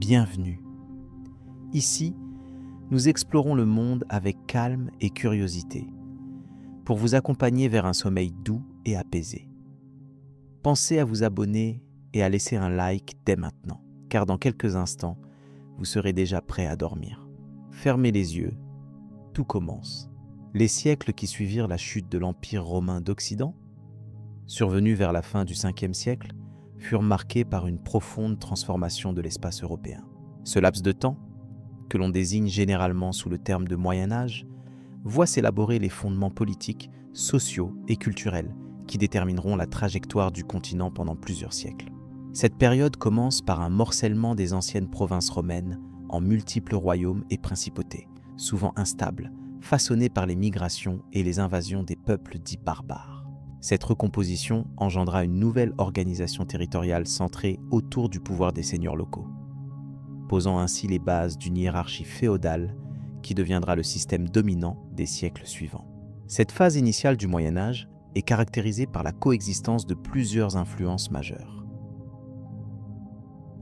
bienvenue. Ici, nous explorons le monde avec calme et curiosité, pour vous accompagner vers un sommeil doux et apaisé. Pensez à vous abonner et à laisser un like dès maintenant, car dans quelques instants, vous serez déjà prêt à dormir. Fermez les yeux, tout commence. Les siècles qui suivirent la chute de l'Empire romain d'Occident, survenu vers la fin du 5e siècle, furent marqués par une profonde transformation de l'espace européen. Ce laps de temps, que l'on désigne généralement sous le terme de Moyen Âge, voit s'élaborer les fondements politiques, sociaux et culturels qui détermineront la trajectoire du continent pendant plusieurs siècles. Cette période commence par un morcellement des anciennes provinces romaines en multiples royaumes et principautés, souvent instables, façonnés par les migrations et les invasions des peuples dits barbares. Cette recomposition engendra une nouvelle organisation territoriale centrée autour du pouvoir des seigneurs locaux, posant ainsi les bases d'une hiérarchie féodale qui deviendra le système dominant des siècles suivants. Cette phase initiale du Moyen Âge est caractérisée par la coexistence de plusieurs influences majeures.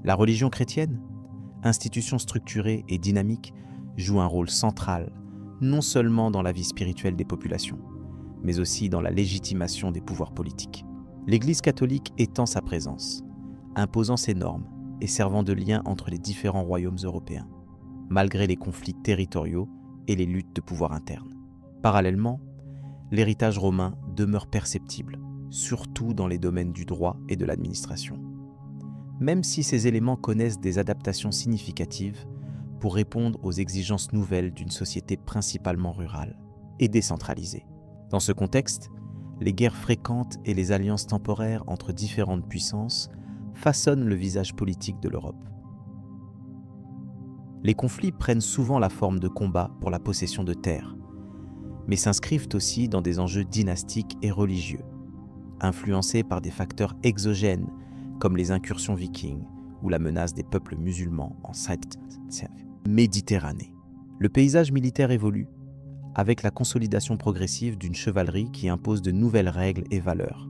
La religion chrétienne, institution structurée et dynamique, joue un rôle central, non seulement dans la vie spirituelle des populations, mais aussi dans la légitimation des pouvoirs politiques. L'Église catholique étend sa présence, imposant ses normes et servant de lien entre les différents royaumes européens, malgré les conflits territoriaux et les luttes de pouvoir internes. Parallèlement, l'héritage romain demeure perceptible, surtout dans les domaines du droit et de l'administration, même si ces éléments connaissent des adaptations significatives pour répondre aux exigences nouvelles d'une société principalement rurale et décentralisée. Dans ce contexte, les guerres fréquentes et les alliances temporaires entre différentes puissances façonnent le visage politique de l'Europe. Les conflits prennent souvent la forme de combats pour la possession de terres, mais s'inscrivent aussi dans des enjeux dynastiques et religieux, influencés par des facteurs exogènes comme les incursions vikings ou la menace des peuples musulmans en Méditerranée. Le paysage militaire évolue, avec la consolidation progressive d'une chevalerie qui impose de nouvelles règles et valeurs,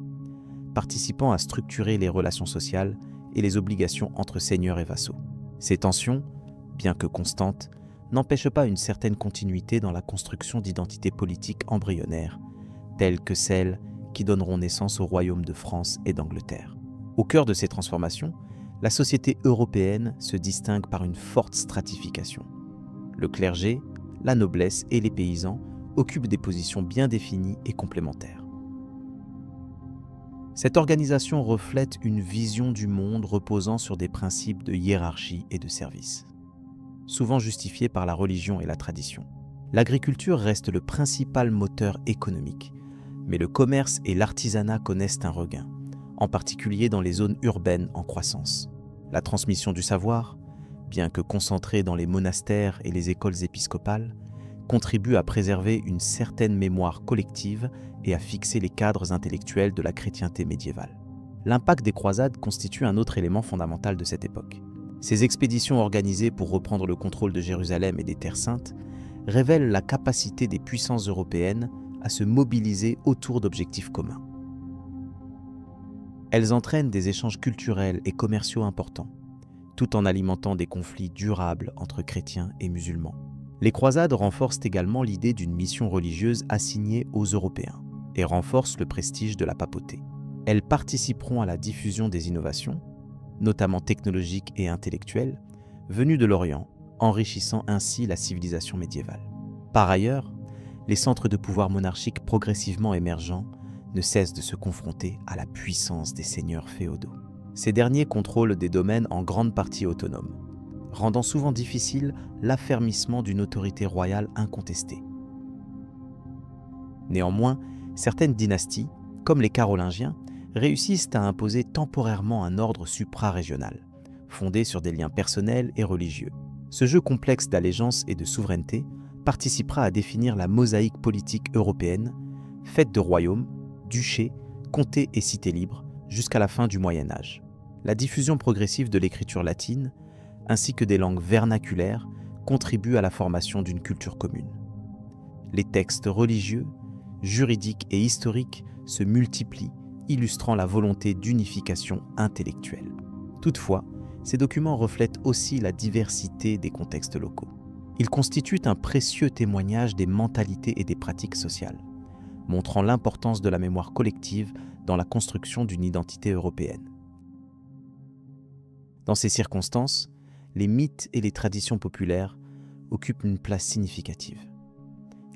participant à structurer les relations sociales et les obligations entre seigneurs et vassaux. Ces tensions, bien que constantes, n'empêchent pas une certaine continuité dans la construction d'identités politiques embryonnaires, telles que celles qui donneront naissance aux royaumes de France et d'Angleterre. Au cœur de ces transformations, la société européenne se distingue par une forte stratification. Le clergé, la noblesse et les paysans occupent des positions bien définies et complémentaires. Cette organisation reflète une vision du monde reposant sur des principes de hiérarchie et de service, souvent justifiés par la religion et la tradition. L'agriculture reste le principal moteur économique, mais le commerce et l'artisanat connaissent un regain, en particulier dans les zones urbaines en croissance. La transmission du savoir, bien que concentrée dans les monastères et les écoles épiscopales, contribue à préserver une certaine mémoire collective et à fixer les cadres intellectuels de la chrétienté médiévale. L'impact des croisades constitue un autre élément fondamental de cette époque. Ces expéditions organisées pour reprendre le contrôle de Jérusalem et des Terres saintes révèlent la capacité des puissances européennes à se mobiliser autour d'objectifs communs. Elles entraînent des échanges culturels et commerciaux importants, tout en alimentant des conflits durables entre chrétiens et musulmans. Les croisades renforcent également l'idée d'une mission religieuse assignée aux Européens et renforcent le prestige de la papauté. Elles participeront à la diffusion des innovations, notamment technologiques et intellectuelles, venues de l'Orient, enrichissant ainsi la civilisation médiévale. Par ailleurs, les centres de pouvoir monarchiques progressivement émergents ne cessent de se confronter à la puissance des seigneurs féodaux. Ces derniers contrôlent des domaines en grande partie autonomes, rendant souvent difficile l'affermissement d'une autorité royale incontestée. Néanmoins, certaines dynasties, comme les Carolingiens, réussissent à imposer temporairement un ordre supra-régional, fondé sur des liens personnels et religieux. Ce jeu complexe d'allégeance et de souveraineté participera à définir la mosaïque politique européenne, faite de royaumes, duchés, comtés et cités libres, jusqu'à la fin du Moyen Âge. La diffusion progressive de l'écriture latine, ainsi que des langues vernaculaires, contribue à la formation d'une culture commune. Les textes religieux, juridiques et historiques se multiplient, illustrant la volonté d'unification intellectuelle. Toutefois, ces documents reflètent aussi la diversité des contextes locaux. Ils constituent un précieux témoignage des mentalités et des pratiques sociales, montrant l'importance de la mémoire collective dans la construction d'une identité européenne. Dans ces circonstances, les mythes et les traditions populaires occupent une place significative.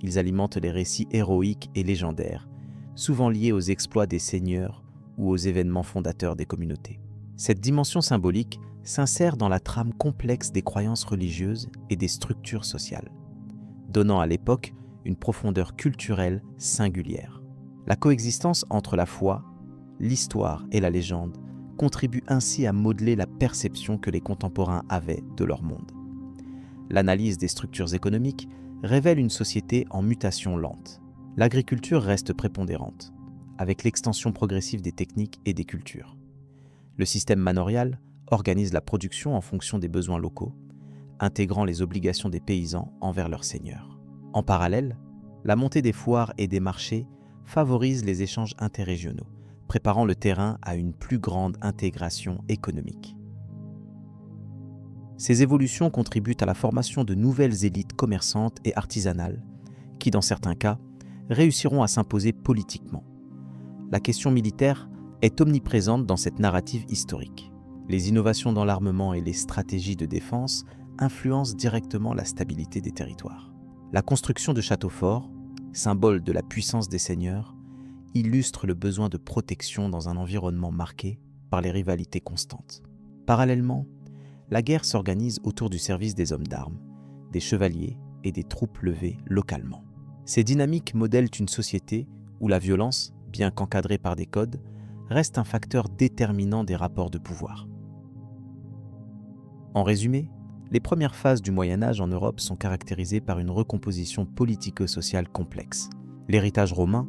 Ils alimentent les récits héroïques et légendaires, souvent liés aux exploits des seigneurs ou aux événements fondateurs des communautés. Cette dimension symbolique s'insère dans la trame complexe des croyances religieuses et des structures sociales, donnant à l'époque une profondeur culturelle singulière. La coexistence entre la foi, l'histoire et la légende contribue ainsi à modeler la perception que les contemporains avaient de leur monde. L'analyse des structures économiques révèle une société en mutation lente. L'agriculture reste prépondérante, avec l'extension progressive des techniques et des cultures. Le système manorial organise la production en fonction des besoins locaux, intégrant les obligations des paysans envers leurs seigneurs. En parallèle, la montée des foires et des marchés favorise les échanges interrégionaux, préparant le terrain à une plus grande intégration économique. Ces évolutions contribuent à la formation de nouvelles élites commerçantes et artisanales, qui, dans certains cas, réussiront à s'imposer politiquement. La question militaire est omniprésente dans cette narrative historique. Les innovations dans l'armement et les stratégies de défense influencent directement la stabilité des territoires. La construction de châteaux forts, symbole de la puissance des seigneurs, illustre le besoin de protection dans un environnement marqué par les rivalités constantes. Parallèlement, la guerre s'organise autour du service des hommes d'armes, des chevaliers et des troupes levées localement. Ces dynamiques modèlent une société où la violence, bien qu'encadrée par des codes, reste un facteur déterminant des rapports de pouvoir. En résumé, les premières phases du Moyen-Âge en Europe sont caractérisées par une recomposition politico-sociale complexe. L'héritage romain,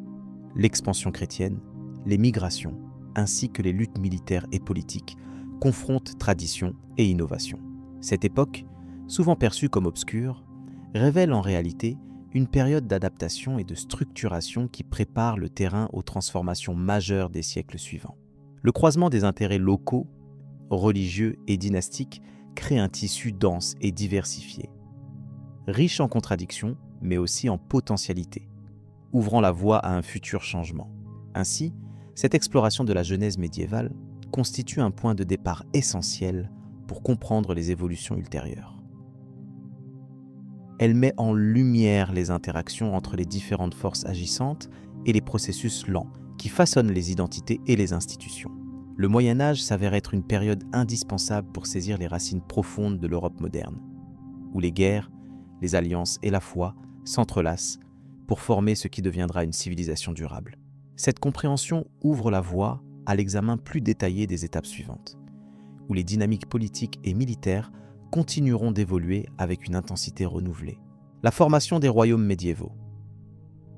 l'expansion chrétienne, les migrations, ainsi que les luttes militaires et politiques, confrontent tradition et innovation. Cette époque, souvent perçue comme obscure, révèle en réalité une période d'adaptation et de structuration qui prépare le terrain aux transformations majeures des siècles suivants. Le croisement des intérêts locaux, religieux et dynastiques crée un tissu dense et diversifié, riche en contradictions, mais aussi en potentialités, ouvrant la voie à un futur changement. Ainsi, cette exploration de la Genèse médiévale constitue un point de départ essentiel pour comprendre les évolutions ultérieures. Elle met en lumière les interactions entre les différentes forces agissantes et les processus lents qui façonnent les identités et les institutions. Le Moyen-Âge s'avère être une période indispensable pour saisir les racines profondes de l'Europe moderne, où les guerres, les alliances et la foi s'entrelacent pour former ce qui deviendra une civilisation durable. Cette compréhension ouvre la voie à l'examen plus détaillé des étapes suivantes, où les dynamiques politiques et militaires continueront d'évoluer avec une intensité renouvelée. La formation des royaumes médiévaux.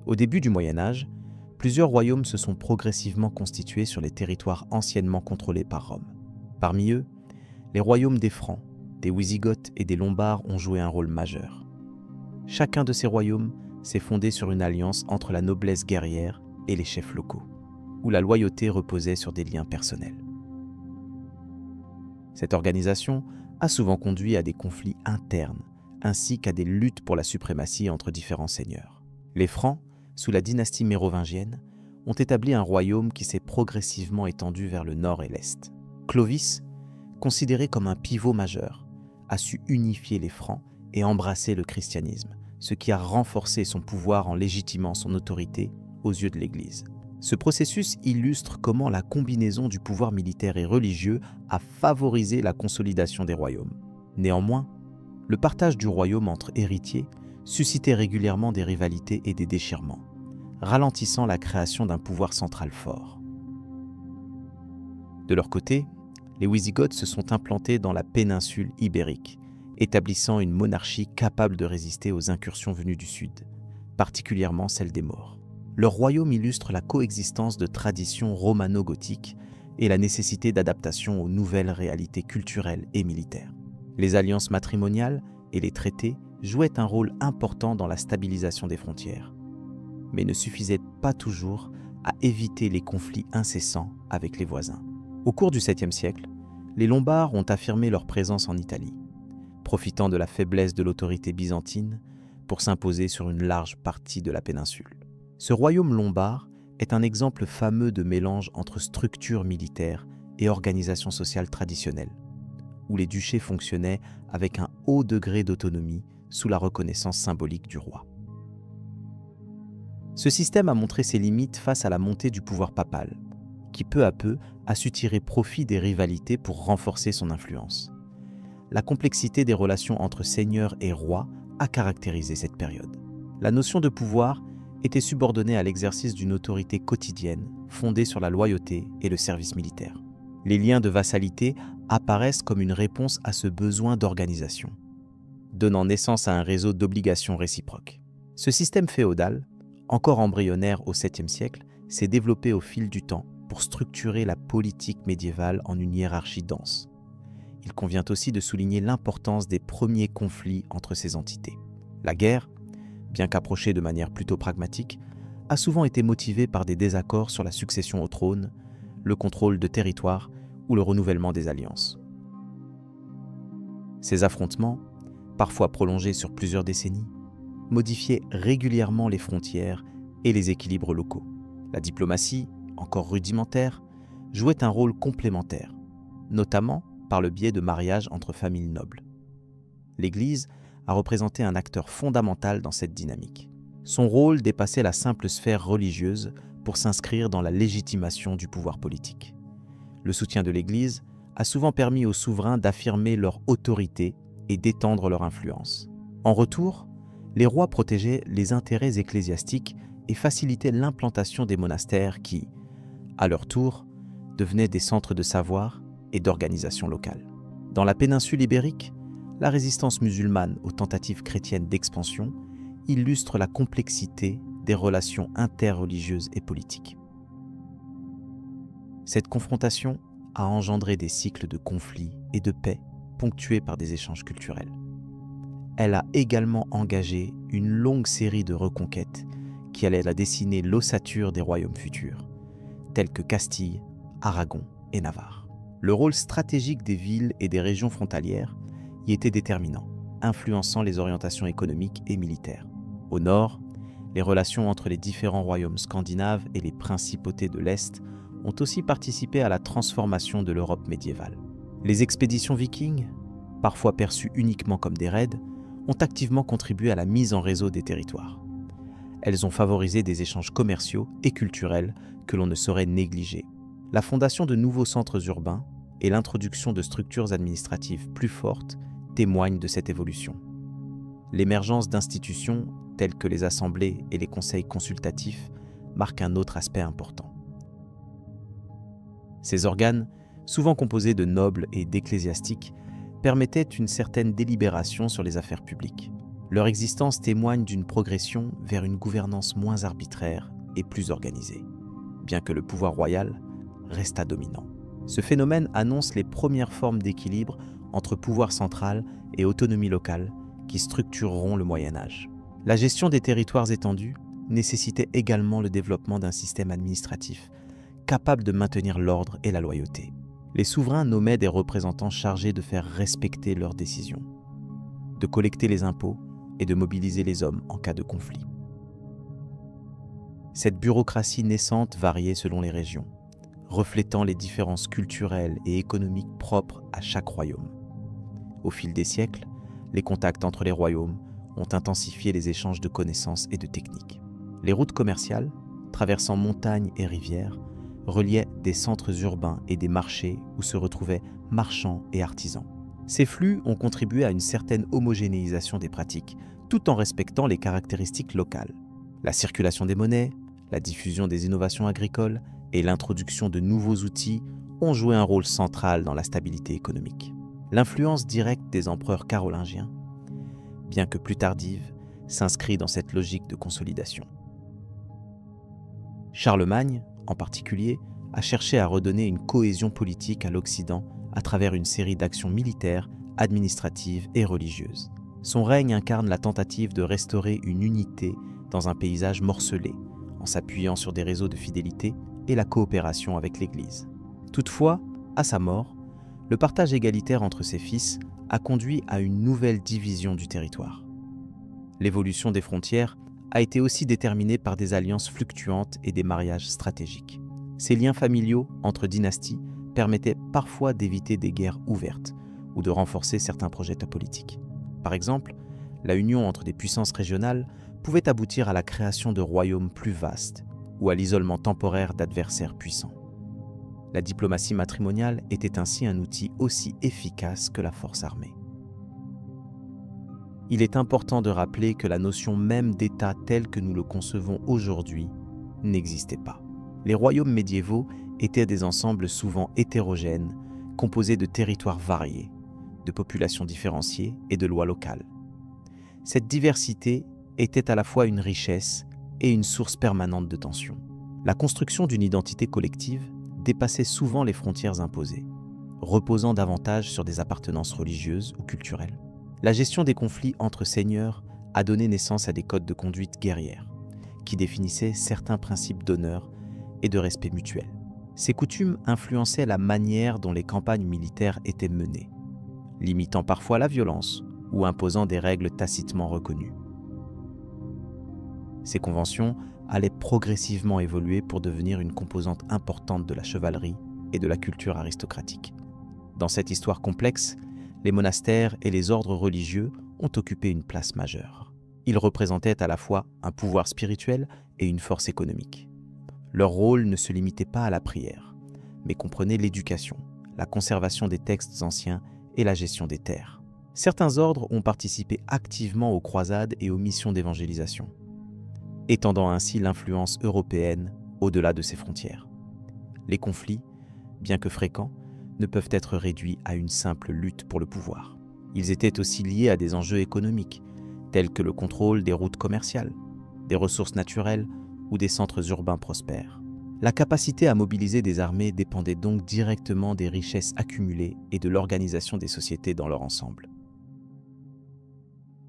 Au début du Moyen-Âge, plusieurs royaumes se sont progressivement constitués sur les territoires anciennement contrôlés par Rome. Parmi eux, les royaumes des Francs, des Wisigoths et des Lombards ont joué un rôle majeur. Chacun de ces royaumes s'est fondé sur une alliance entre la noblesse guerrière et les chefs locaux, où la loyauté reposait sur des liens personnels. Cette organisation a souvent conduit à des conflits internes, ainsi qu'à des luttes pour la suprématie entre différents seigneurs. Les Francs, sous la dynastie mérovingienne, ont établi un royaume qui s'est progressivement étendu vers le nord et l'est. Clovis, considéré comme un pivot majeur, a su unifier les Francs et embrasser le christianisme, ce qui a renforcé son pouvoir en légitimant son autorité aux yeux de l'Église. Ce processus illustre comment la combinaison du pouvoir militaire et religieux a favorisé la consolidation des royaumes. Néanmoins, le partage du royaume entre héritiers suscitait régulièrement des rivalités et des déchirements, ralentissant la création d'un pouvoir central fort. De leur côté, les Wisigoths se sont implantés dans la péninsule ibérique, établissant une monarchie capable de résister aux incursions venues du sud, particulièrement celles des Maures. Leur royaume illustre la coexistence de traditions romano-gothiques et la nécessité d'adaptation aux nouvelles réalités culturelles et militaires. Les alliances matrimoniales et les traités jouaient un rôle important dans la stabilisation des frontières, mais ne suffisaient pas toujours à éviter les conflits incessants avec les voisins. Au cours du 7e siècle, les Lombards ont affirmé leur présence en Italie, profitant de la faiblesse de l'autorité byzantine pour s'imposer sur une large partie de la péninsule. Ce royaume lombard est un exemple fameux de mélange entre structure militaire et organisation sociale traditionnelle, où les duchés fonctionnaient avec un haut degré d'autonomie sous la reconnaissance symbolique du roi. Ce système a montré ses limites face à la montée du pouvoir papal, qui peu à peu a su tirer profit des rivalités pour renforcer son influence. La complexité des relations entre seigneurs et rois a caractérisé cette période. La notion de pouvoir était subordonnée à l'exercice d'une autorité quotidienne fondée sur la loyauté et le service militaire. Les liens de vassalité apparaissent comme une réponse à ce besoin d'organisation, donnant naissance à un réseau d'obligations réciproques. Ce système féodal, encore embryonnaire au 7e siècle, s'est développé au fil du temps pour structurer la politique médiévale en une hiérarchie dense. Il convient aussi de souligner l'importance des premiers conflits entre ces entités. La guerre, bien qu'approchée de manière plutôt pragmatique, a souvent été motivée par des désaccords sur la succession au trône, le contrôle de territoire ou le renouvellement des alliances. Ces affrontements, parfois prolongés sur plusieurs décennies, modifiaient régulièrement les frontières et les équilibres locaux. La diplomatie, encore rudimentaire, jouait un rôle complémentaire, notamment par le biais de mariages entre familles nobles. L'Église a représenté un acteur fondamental dans cette dynamique. Son rôle dépassait la simple sphère religieuse pour s'inscrire dans la légitimation du pouvoir politique. Le soutien de l'Église a souvent permis aux souverains d'affirmer leur autorité et d'étendre leur influence. En retour, les rois protégeaient les intérêts ecclésiastiques et facilitaient l'implantation des monastères qui, à leur tour, devenaient des centres de savoir et d'organisation locale. Dans la péninsule ibérique, la résistance musulmane aux tentatives chrétiennes d'expansion illustre la complexité des relations interreligieuses et politiques. Cette confrontation a engendré des cycles de conflits et de paix ponctués par des échanges culturels. Elle a également engagé une longue série de reconquêtes qui allaient dessiner l'ossature des royaumes futurs, tels que Castille, Aragon et Navarre. Le rôle stratégique des villes et des régions frontalières y était déterminant, influençant les orientations économiques et militaires. Au nord, les relations entre les différents royaumes scandinaves et les principautés de l'Est ont aussi participé à la transformation de l'Europe médiévale. Les expéditions vikings, parfois perçues uniquement comme des raids, ont activement contribué à la mise en réseau des territoires. Elles ont favorisé des échanges commerciaux et culturels que l'on ne saurait négliger. La fondation de nouveaux centres urbains et l'introduction de structures administratives plus fortes témoignent de cette évolution. L'émergence d'institutions telles que les assemblées et les conseils consultatifs marque un autre aspect important. Ces organes, souvent composés de nobles et d'ecclésiastiques, permettaient une certaine délibération sur les affaires publiques. Leur existence témoigne d'une progression vers une gouvernance moins arbitraire et plus organisée, bien que le pouvoir royal resta dominant. Ce phénomène annonce les premières formes d'équilibre entre pouvoir central et autonomie locale qui structureront le Moyen Âge. La gestion des territoires étendus nécessitait également le développement d'un système administratif capable de maintenir l'ordre et la loyauté. Les souverains nommaient des représentants chargés de faire respecter leurs décisions, de collecter les impôts et de mobiliser les hommes en cas de conflit. Cette bureaucratie naissante variait selon les régions, reflétant les différences culturelles et économiques propres à chaque royaume. Au fil des siècles, les contacts entre les royaumes ont intensifié les échanges de connaissances et de techniques. Les routes commerciales, traversant montagnes et rivières, reliaient des centres urbains et des marchés où se retrouvaient marchands et artisans. Ces flux ont contribué à une certaine homogénéisation des pratiques, tout en respectant les caractéristiques locales. La circulation des monnaies, la diffusion des innovations agricoles et l'introduction de nouveaux outils ont joué un rôle central dans la stabilité économique. L'influence directe des empereurs carolingiens, bien que plus tardive, s'inscrit dans cette logique de consolidation. Charlemagne, en particulier, a cherché à redonner une cohésion politique à l'Occident à travers une série d'actions militaires, administratives et religieuses. Son règne incarne la tentative de restaurer une unité dans un paysage morcelé, en s'appuyant sur des réseaux de fidélité et la coopération avec l'Église. Toutefois, à sa mort, Le partage égalitaire entre ses fils a conduit à une nouvelle division du territoire. L'évolution des frontières a été aussi déterminée par des alliances fluctuantes et des mariages stratégiques. Ces liens familiaux entre dynasties permettaient parfois d'éviter des guerres ouvertes ou de renforcer certains projets politiques. Par exemple, la union entre des puissances régionales pouvait aboutir à la création de royaumes plus vastes ou à l'isolement temporaire d'adversaires puissants. La diplomatie matrimoniale était ainsi un outil aussi efficace que la force armée. Il est important de rappeler que la notion même d'État tel que nous le concevons aujourd'hui n'existait pas. Les royaumes médiévaux étaient des ensembles souvent hétérogènes, composés de territoires variés, de populations différenciées et de lois locales. Cette diversité était à la fois une richesse et une source permanente de tensions. La construction d'une identité collective dépassait souvent les frontières imposées, reposant davantage sur des appartenances religieuses ou culturelles. La gestion des conflits entre seigneurs a donné naissance à des codes de conduite guerrière, qui définissaient certains principes d'honneur et de respect mutuel. Ces coutumes influençaient la manière dont les campagnes militaires étaient menées, limitant parfois la violence ou imposant des règles tacitement reconnues. Ces conventions allaient progressivement évoluer pour devenir une composante importante de la chevalerie et de la culture aristocratique. Dans cette histoire complexe, les monastères et les ordres religieux ont occupé une place majeure. Ils représentaient à la fois un pouvoir spirituel et une force économique. Leur rôle ne se limitait pas à la prière, mais comprenait l'éducation, la conservation des textes anciens et la gestion des terres. Certains ordres ont participé activement aux croisades et aux missions d'évangélisation, étendant ainsi l'influence européenne au-delà de ses frontières. Les conflits, bien que fréquents, ne peuvent être réduits à une simple lutte pour le pouvoir. Ils étaient aussi liés à des enjeux économiques, tels que le contrôle des routes commerciales, des ressources naturelles ou des centres urbains prospères. La capacité à mobiliser des armées dépendait donc directement des richesses accumulées et de l'organisation des sociétés dans leur ensemble.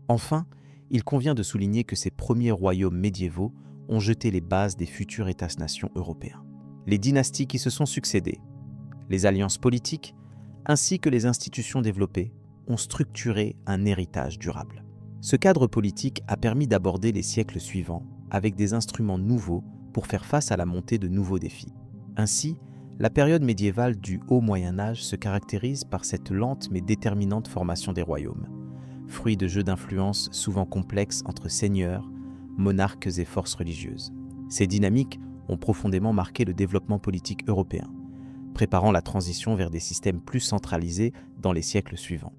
Enfin, il convient de souligner que ces premiers royaumes médiévaux ont jeté les bases des futurs États-nations européens. Les dynasties qui se sont succédées, les alliances politiques, ainsi que les institutions développées, ont structuré un héritage durable. Ce cadre politique a permis d'aborder les siècles suivants avec des instruments nouveaux pour faire face à la montée de nouveaux défis. Ainsi, la période médiévale du Haut Moyen Âge se caractérise par cette lente mais déterminante formation des royaumes, fruit de jeux d'influence souvent complexes entre seigneurs, monarques et forces religieuses. Ces dynamiques ont profondément marqué le développement politique européen, préparant la transition vers des systèmes plus centralisés dans les siècles suivants.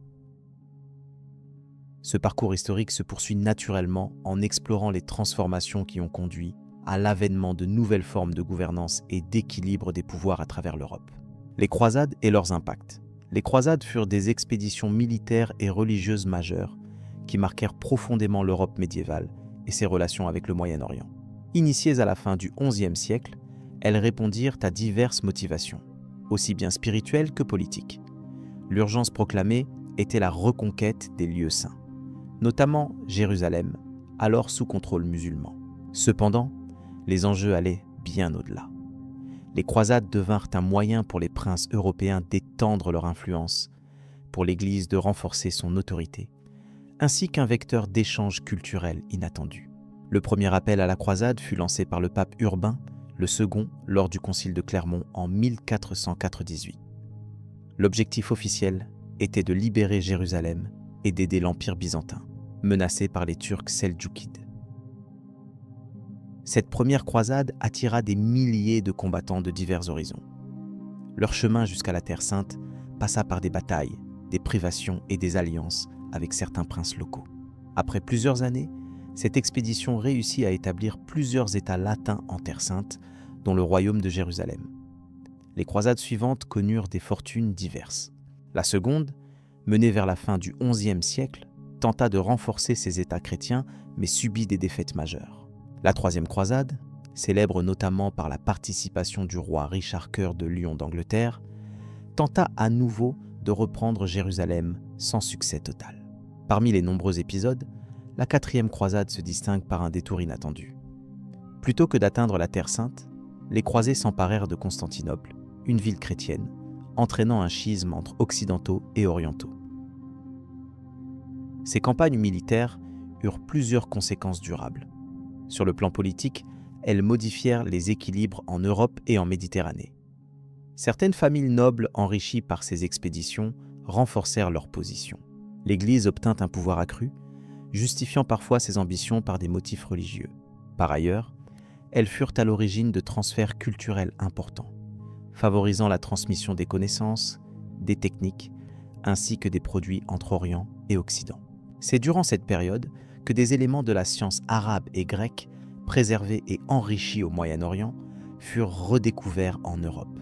Ce parcours historique se poursuit naturellement en explorant les transformations qui ont conduit à l'avènement de nouvelles formes de gouvernance et d'équilibre des pouvoirs à travers l'Europe. Les croisades et leurs impacts. Les croisades furent des expéditions militaires et religieuses majeures qui marquèrent profondément l'Europe médiévale et ses relations avec le Moyen-Orient. Initiées à la fin du XIe siècle, elles répondirent à diverses motivations, aussi bien spirituelles que politiques. L'urgence proclamée était la reconquête des lieux saints, notamment Jérusalem, alors sous contrôle musulman. Cependant, les enjeux allaient bien au-delà. Les croisades devinrent un moyen pour les princes européens d'étendre leur influence, pour l'Église de renforcer son autorité, ainsi qu'un vecteur d'échange culturel inattendu. Le premier appel à la croisade fut lancé par le pape Urbain, le second lors du concile de Clermont en 1498. L'objectif officiel était de libérer Jérusalem et d'aider l'Empire byzantin, menacé par les Turcs seldjoukides. Cette première croisade attira des milliers de combattants de divers horizons. Leur chemin jusqu'à la Terre Sainte passa par des batailles, des privations et des alliances avec certains princes locaux. Après plusieurs années, cette expédition réussit à établir plusieurs États latins en Terre Sainte, dont le royaume de Jérusalem. Les croisades suivantes connurent des fortunes diverses. La seconde, menée vers la fin du XIe siècle, tenta de renforcer ces États chrétiens, mais subit des défaites majeures. La troisième croisade, célèbre notamment par la participation du roi Richard Cœur de Lion d'Angleterre, tenta à nouveau de reprendre Jérusalem sans succès total. Parmi les nombreux épisodes, la quatrième croisade se distingue par un détour inattendu. Plutôt que d'atteindre la Terre Sainte, les croisés s'emparèrent de Constantinople, une ville chrétienne, entraînant un schisme entre occidentaux et orientaux. Ces campagnes militaires eurent plusieurs conséquences durables. Sur le plan politique, elles modifièrent les équilibres en Europe et en Méditerranée. Certaines familles nobles enrichies par ces expéditions renforcèrent leur position. L'Église obtint un pouvoir accru, justifiant parfois ses ambitions par des motifs religieux. Par ailleurs, elles furent à l'origine de transferts culturels importants, favorisant la transmission des connaissances, des techniques, ainsi que des produits entre Orient et Occident. C'est durant cette période que des éléments de la science arabe et grecque, préservés et enrichis au Moyen-Orient, furent redécouverts en Europe.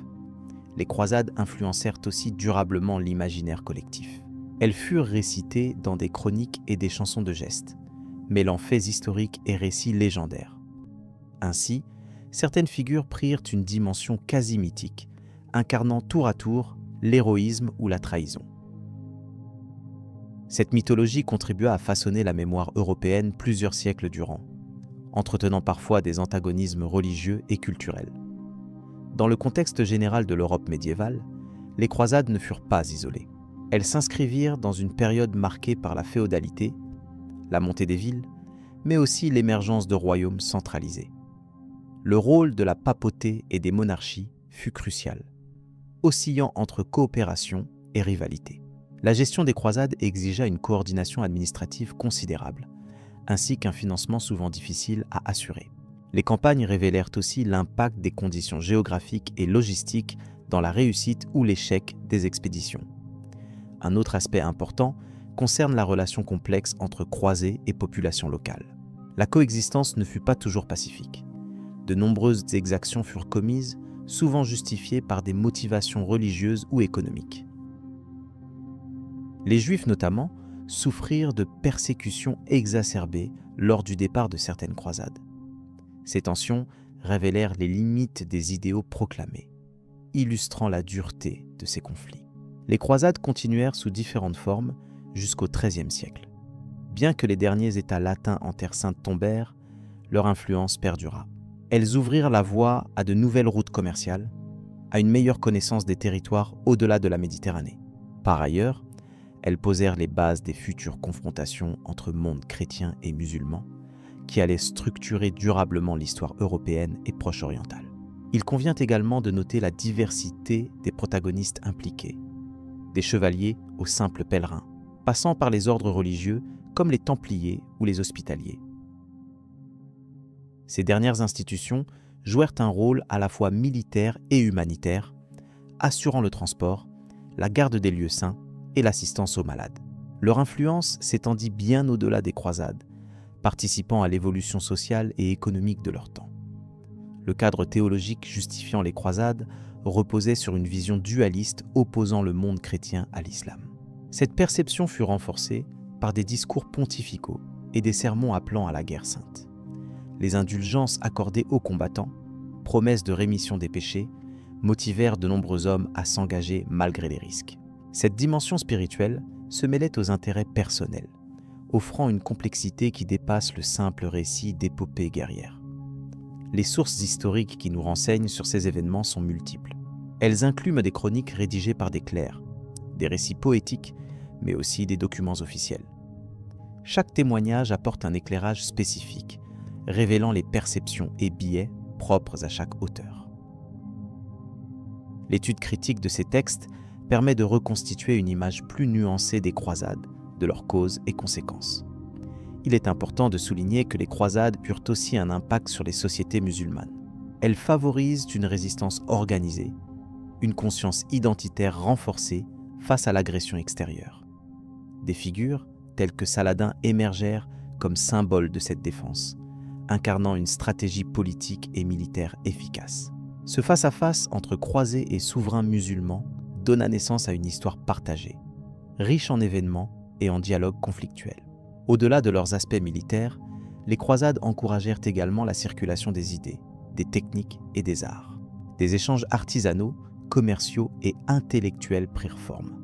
Les croisades influencèrent aussi durablement l'imaginaire collectif. Elles furent récitées dans des chroniques et des chansons de gestes, mêlant faits historiques et récits légendaires. Ainsi, certaines figures prirent une dimension quasi mythique, incarnant tour à tour l'héroïsme ou la trahison. Cette mythologie contribua à façonner la mémoire européenne plusieurs siècles durant, entretenant parfois des antagonismes religieux et culturels. Dans le contexte général de l'Europe médiévale, les croisades ne furent pas isolées. Elles s'inscrivirent dans une période marquée par la féodalité, la montée des villes, mais aussi l'émergence de royaumes centralisés. Le rôle de la papauté et des monarchies fut crucial, oscillant entre coopération et rivalité. La gestion des croisades exigea une coordination administrative considérable, ainsi qu'un financement souvent difficile à assurer. Les campagnes révélèrent aussi l'impact des conditions géographiques et logistiques dans la réussite ou l'échec des expéditions. Un autre aspect important concerne la relation complexe entre croisés et population locale. La coexistence ne fut pas toujours pacifique. De nombreuses exactions furent commises, souvent justifiées par des motivations religieuses ou économiques. Les Juifs notamment souffrirent de persécutions exacerbées lors du départ de certaines croisades. Ces tensions révélèrent les limites des idéaux proclamés, illustrant la dureté de ces conflits. Les croisades continuèrent sous différentes formes jusqu'au XIIIe siècle. Bien que les derniers États latins en Terre Sainte tombèrent, leur influence perdura. Elles ouvrirent la voie à de nouvelles routes commerciales, à une meilleure connaissance des territoires au-delà de la Méditerranée. Par ailleurs, elles posèrent les bases des futures confrontations entre monde chrétien et musulman, qui allaient structurer durablement l'histoire européenne et proche-orientale. Il convient également de noter la diversité des protagonistes impliqués, des chevaliers aux simples pèlerins, passant par les ordres religieux comme les Templiers ou les Hospitaliers. Ces dernières institutions jouèrent un rôle à la fois militaire et humanitaire, assurant le transport, la garde des lieux saints et l'assistance aux malades. Leur influence s'étendit bien au-delà des croisades, participant à l'évolution sociale et économique de leur temps. Le cadre théologique justifiant les croisades reposait sur une vision dualiste opposant le monde chrétien à l'islam. Cette perception fut renforcée par des discours pontificaux et des sermons appelant à la guerre sainte. Les indulgences accordées aux combattants, promesses de rémission des péchés, motivèrent de nombreux hommes à s'engager malgré les risques. Cette dimension spirituelle se mêlait aux intérêts personnels, offrant une complexité qui dépasse le simple récit d'épopées guerrières. Les sources historiques qui nous renseignent sur ces événements sont multiples. Elles incluent des chroniques rédigées par des clercs, des récits poétiques, mais aussi des documents officiels. Chaque témoignage apporte un éclairage spécifique, révélant les perceptions et biais propres à chaque auteur. L'étude critique de ces textes permet de reconstituer une image plus nuancée des croisades, de leurs causes et conséquences. Il est important de souligner que les croisades eurent aussi un impact sur les sociétés musulmanes. Elles favorisent une résistance organisée, une conscience identitaire renforcée face à l'agression extérieure. Des figures, telles que Saladin, émergèrent comme symboles de cette défense, incarnant une stratégie politique et militaire efficace. Ce face-à-face entre croisés et souverains musulmans donna naissance à une histoire partagée, riche en événements et en dialogues conflictuels. Au-delà de leurs aspects militaires, les croisades encouragèrent également la circulation des idées, des techniques et des arts. Des échanges artisanaux, commerciaux et intellectuels prirent forme,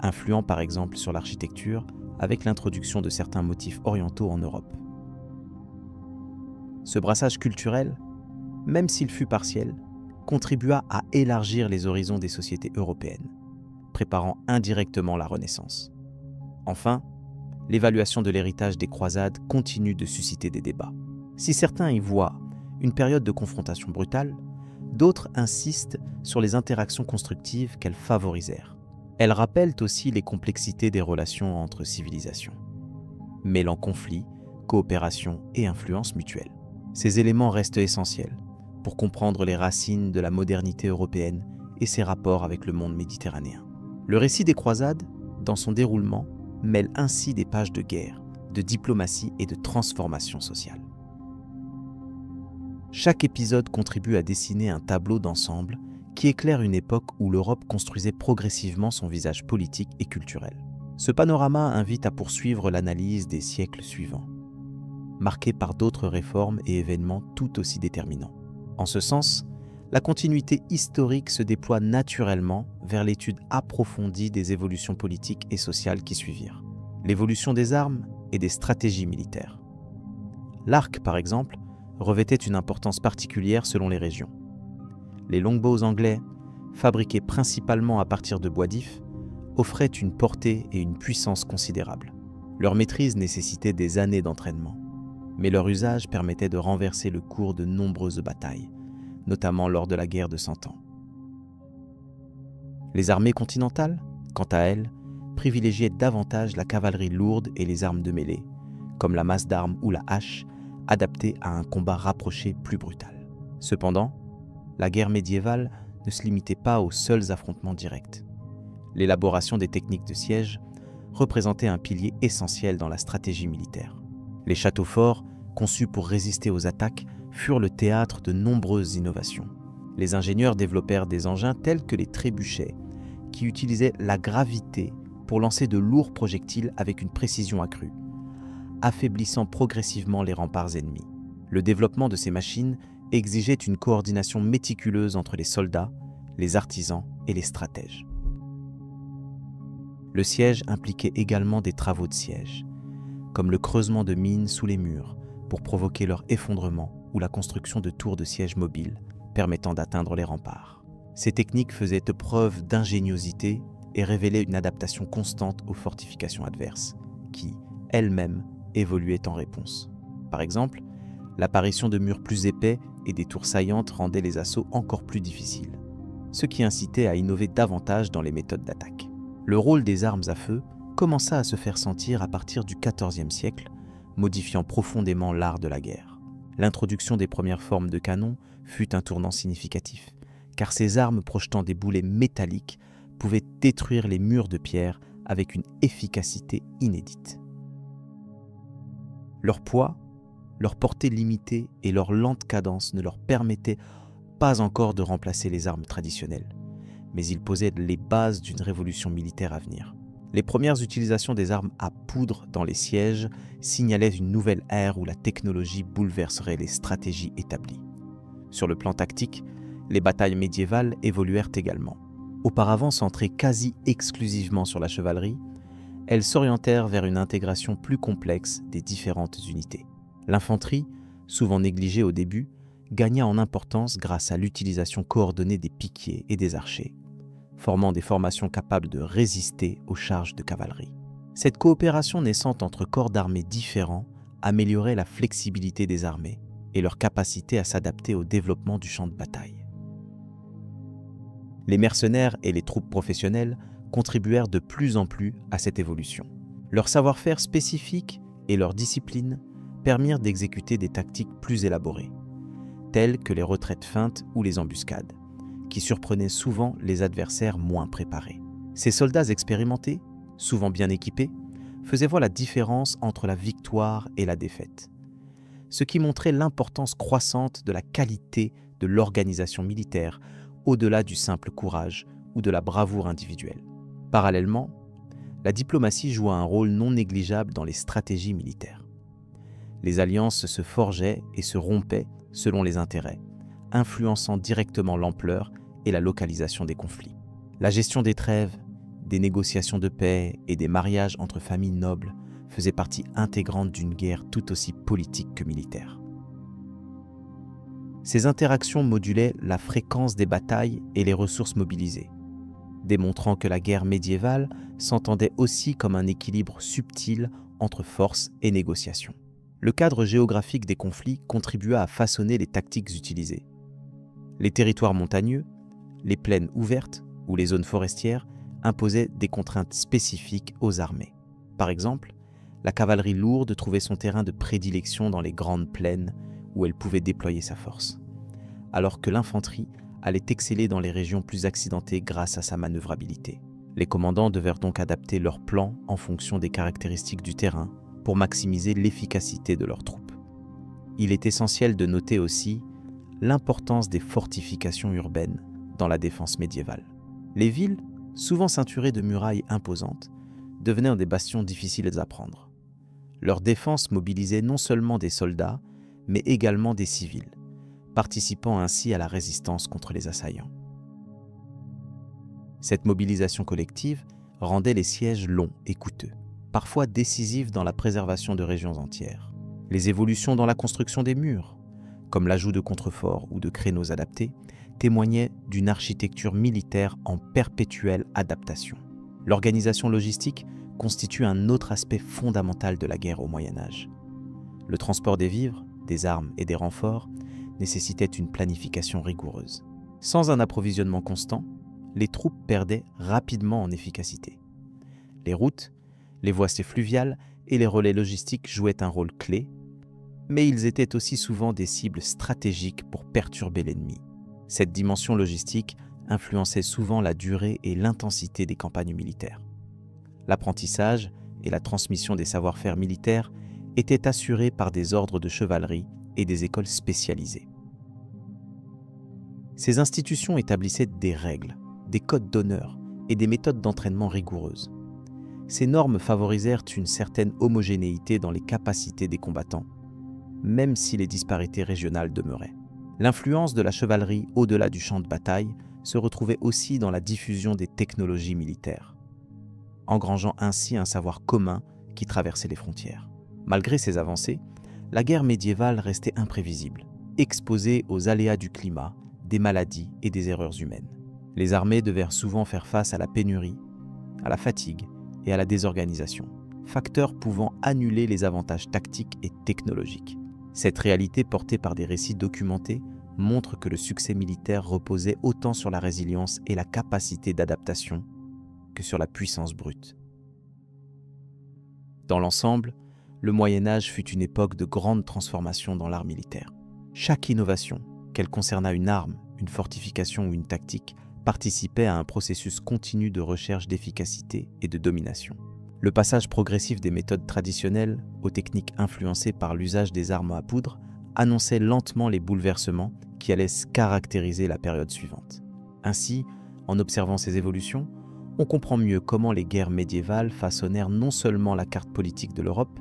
influant par exemple sur l'architecture avec l'introduction de certains motifs orientaux en Europe. Ce brassage culturel, même s'il fut partiel, contribua à élargir les horizons des sociétés européennes, préparant indirectement la Renaissance. Enfin, l'évaluation de l'héritage des croisades continue de susciter des débats. Si certains y voient une période de confrontation brutale, d'autres insistent sur les interactions constructives qu'elles favorisèrent. Elles rappellent aussi les complexités des relations entre civilisations, mêlant conflits, coopération et influence mutuelle. Ces éléments restent essentiels pour comprendre les racines de la modernité européenne et ses rapports avec le monde méditerranéen. Le récit des croisades, dans son déroulement, mêle ainsi des pages de guerre, de diplomatie et de transformation sociale. Chaque épisode contribue à dessiner un tableau d'ensemble qui éclaire une époque où l'Europe construisait progressivement son visage politique et culturel. Ce panorama invite à poursuivre l'analyse des siècles suivants, marqués par d'autres réformes et événements tout aussi déterminants. En ce sens, la continuité historique se déploie naturellement vers l'étude approfondie des évolutions politiques et sociales qui suivirent. L'évolution des armes et des stratégies militaires. L'arc, par exemple, revêtait une importance particulière selon les régions. Les longbows anglais, fabriqués principalement à partir de bois d'if, offraient une portée et une puissance considérables. Leur maîtrise nécessitait des années d'entraînement, mais leur usage permettait de renverser le cours de nombreuses batailles, notamment lors de la guerre de Cent Ans. Les armées continentales, quant à elles, privilégiaient davantage la cavalerie lourde et les armes de mêlée, comme la masse d'armes ou la hache, adaptées à un combat rapproché plus brutal. Cependant, la guerre médiévale ne se limitait pas aux seuls affrontements directs. L'élaboration des techniques de siège représentait un pilier essentiel dans la stratégie militaire. Les châteaux forts, conçus pour résister aux attaques, furent le théâtre de nombreuses innovations. Les ingénieurs développèrent des engins tels que les trébuchets, qui utilisaient la gravité pour lancer de lourds projectiles avec une précision accrue, affaiblissant progressivement les remparts ennemis. Le développement de ces machines exigeait une coordination méticuleuse entre les soldats, les artisans et les stratèges. Le siège impliquait également des travaux de siège, comme le creusement de mines sous les murs pour provoquer leur effondrement ou la construction de tours de siège mobiles permettant d'atteindre les remparts. Ces techniques faisaient preuve d'ingéniosité et révélaient une adaptation constante aux fortifications adverses, qui, elles-mêmes, évoluaient en réponse. Par exemple, l'apparition de murs plus épais et des tours saillantes rendait les assauts encore plus difficiles, ce qui incitait à innover davantage dans les méthodes d'attaque. Le rôle des armes à feu commença à se faire sentir à partir du XIVe siècle, modifiant profondément l'art de la guerre. L'introduction des premières formes de canons fut un tournant significatif, car ces armes projetant des boulets métalliques pouvaient détruire les murs de pierre avec une efficacité inédite. Leur poids, leur portée limitée et leur lente cadence ne leur permettaient pas encore de remplacer les armes traditionnelles, mais ils posaient les bases d'une révolution militaire à venir. Les premières utilisations des armes à poudre dans les sièges signalaient une nouvelle ère où la technologie bouleverserait les stratégies établies. Sur le plan tactique, les batailles médiévales évoluèrent également. Auparavant centrées quasi exclusivement sur la chevalerie, elles s'orientèrent vers une intégration plus complexe des différentes unités. L'infanterie, souvent négligée au début, gagna en importance grâce à l'utilisation coordonnée des piquiers et des archers, formant des formations capables de résister aux charges de cavalerie. Cette coopération naissante entre corps d'armée différents améliorait la flexibilité des armées et leur capacité à s'adapter au développement du champ de bataille. Les mercenaires et les troupes professionnelles contribuèrent de plus en plus à cette évolution. Leur savoir-faire spécifique et leur discipline permirent d'exécuter des tactiques plus élaborées, telles que les retraites feintes ou les embuscades, qui surprenaient souvent les adversaires moins préparés. Ces soldats expérimentés, souvent bien équipés, faisaient voir la différence entre la victoire et la défaite, ce qui montrait l'importance croissante de la qualité de l'organisation militaire au-delà du simple courage ou de la bravoure individuelle. Parallèlement, la diplomatie joua un rôle non négligeable dans les stratégies militaires. Les alliances se forgeaient et se rompaient selon les intérêts, influençant directement l'ampleur et la localisation des conflits. La gestion des trêves, des négociations de paix et des mariages entre familles nobles faisait partie intégrante d'une guerre tout aussi politique que militaire. Ces interactions modulaient la fréquence des batailles et les ressources mobilisées, démontrant que la guerre médiévale s'entendait aussi comme un équilibre subtil entre force et négociation. Le cadre géographique des conflits contribua à façonner les tactiques utilisées. Les territoires montagneux, les plaines ouvertes ou les zones forestières imposaient des contraintes spécifiques aux armées. Par exemple, la cavalerie lourde trouvait son terrain de prédilection dans les grandes plaines où elle pouvait déployer sa force, alors que l'infanterie allait exceller dans les régions plus accidentées grâce à sa manœuvrabilité. Les commandants devaient donc adapter leurs plans en fonction des caractéristiques du terrain pour maximiser l'efficacité de leurs troupes. Il est essentiel de noter aussi l'importance des fortifications urbaines dans la défense médiévale. Les villes, souvent ceinturées de murailles imposantes, devenaient des bastions difficiles à prendre. Leur défense mobilisait non seulement des soldats, mais également des civils, participant ainsi à la résistance contre les assaillants. Cette mobilisation collective rendait les sièges longs et coûteux, parfois décisifs dans la préservation de régions entières. Les évolutions dans la construction des murs, comme l'ajout de contreforts ou de créneaux adaptés, témoignaient d'une architecture militaire en perpétuelle adaptation. L'organisation logistique constitue un autre aspect fondamental de la guerre au Moyen-Âge. Le transport des vivres, des armes et des renforts nécessitait une planification rigoureuse. Sans un approvisionnement constant, les troupes perdaient rapidement en efficacité. Les routes, les voies fluviales et les relais logistiques jouaient un rôle clé, mais ils étaient aussi souvent des cibles stratégiques pour perturber l'ennemi. Cette dimension logistique influençait souvent la durée et l'intensité des campagnes militaires. L'apprentissage et la transmission des savoir-faire militaires étaient assurés par des ordres de chevalerie et des écoles spécialisées. Ces institutions établissaient des règles, des codes d'honneur et des méthodes d'entraînement rigoureuses. Ces normes favorisèrent une certaine homogénéité dans les capacités des combattants, même si les disparités régionales demeuraient. L'influence de la chevalerie au-delà du champ de bataille se retrouvait aussi dans la diffusion des technologies militaires, engrangeant ainsi un savoir commun qui traversait les frontières. Malgré ces avancées, la guerre médiévale restait imprévisible, exposée aux aléas du climat, des maladies et des erreurs humaines. Les armées devaient souvent faire face à la pénurie, à la fatigue et à la désorganisation, facteurs pouvant annuler les avantages tactiques et technologiques. Cette réalité portée par des récits documentés montre que le succès militaire reposait autant sur la résilience et la capacité d'adaptation que sur la puissance brute. Dans l'ensemble, le Moyen-Âge fut une époque de grande transformation dans l'art militaire. Chaque innovation, qu'elle concernât une arme, une fortification ou une tactique, participait à un processus continu de recherche d'efficacité et de domination. Le passage progressif des méthodes traditionnelles aux techniques influencées par l'usage des armes à poudre annonçait lentement les bouleversements qui allaient caractériser la période suivante. Ainsi, en observant ces évolutions, on comprend mieux comment les guerres médiévales façonnèrent non seulement la carte politique de l'Europe,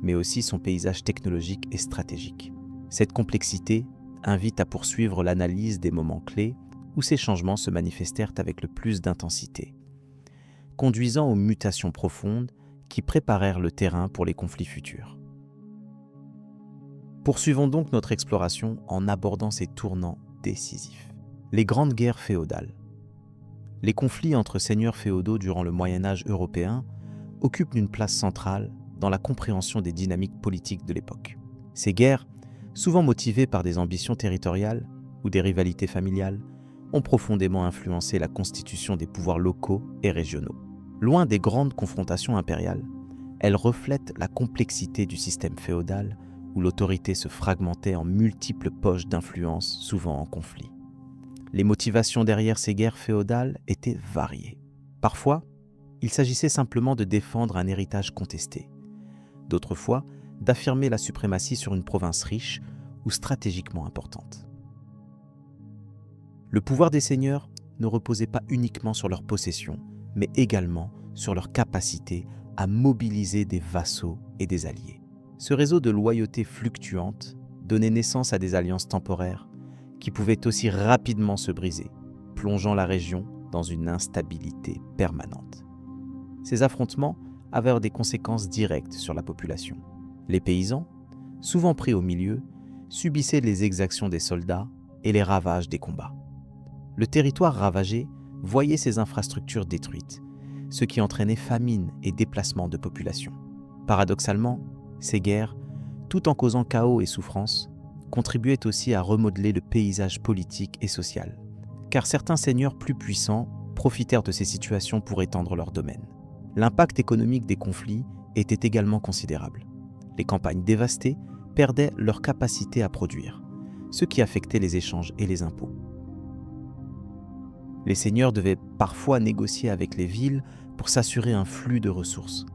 mais aussi son paysage technologique et stratégique. Cette complexité invite à poursuivre l'analyse des moments clés où ces changements se manifestèrent avec le plus d'intensité, conduisant aux mutations profondes qui préparèrent le terrain pour les conflits futurs. Poursuivons donc notre exploration en abordant ces tournants décisifs. Les grandes guerres féodales. Les conflits entre seigneurs féodaux durant le Moyen-Âge européen occupent une place centrale dans la compréhension des dynamiques politiques de l'époque. Ces guerres, souvent motivées par des ambitions territoriales ou des rivalités familiales, ont profondément influencé la constitution des pouvoirs locaux et régionaux. Loin des grandes confrontations impériales, elles reflètent la complexité du système féodal où l'autorité se fragmentait en multiples poches d'influence, souvent en conflit. Les motivations derrière ces guerres féodales étaient variées. Parfois, il s'agissait simplement de défendre un héritage contesté. D'autres fois, d'affirmer la suprématie sur une province riche ou stratégiquement importante. Le pouvoir des seigneurs ne reposait pas uniquement sur leur possession, mais également sur leur capacité à mobiliser des vassaux et des alliés. Ce réseau de loyauté fluctuante donnait naissance à des alliances temporaires qui pouvaient aussi rapidement se briser, plongeant la région dans une instabilité permanente. Ces affrontements avaient des conséquences directes sur la population. Les paysans, souvent pris au milieu, subissaient les exactions des soldats et les ravages des combats. Le territoire ravagé voyait ses infrastructures détruites, ce qui entraînait famine et déplacement de population. Paradoxalement, ces guerres, tout en causant chaos et souffrance, contribuaient aussi à remodeler le paysage politique et social, car certains seigneurs plus puissants profitèrent de ces situations pour étendre leur domaine. L'impact économique des conflits était également considérable. Les campagnes dévastées perdaient leur capacité à produire, ce qui affectait les échanges et les impôts. Les seigneurs devaient parfois négocier avec les villes pour s'assurer un flux de ressources,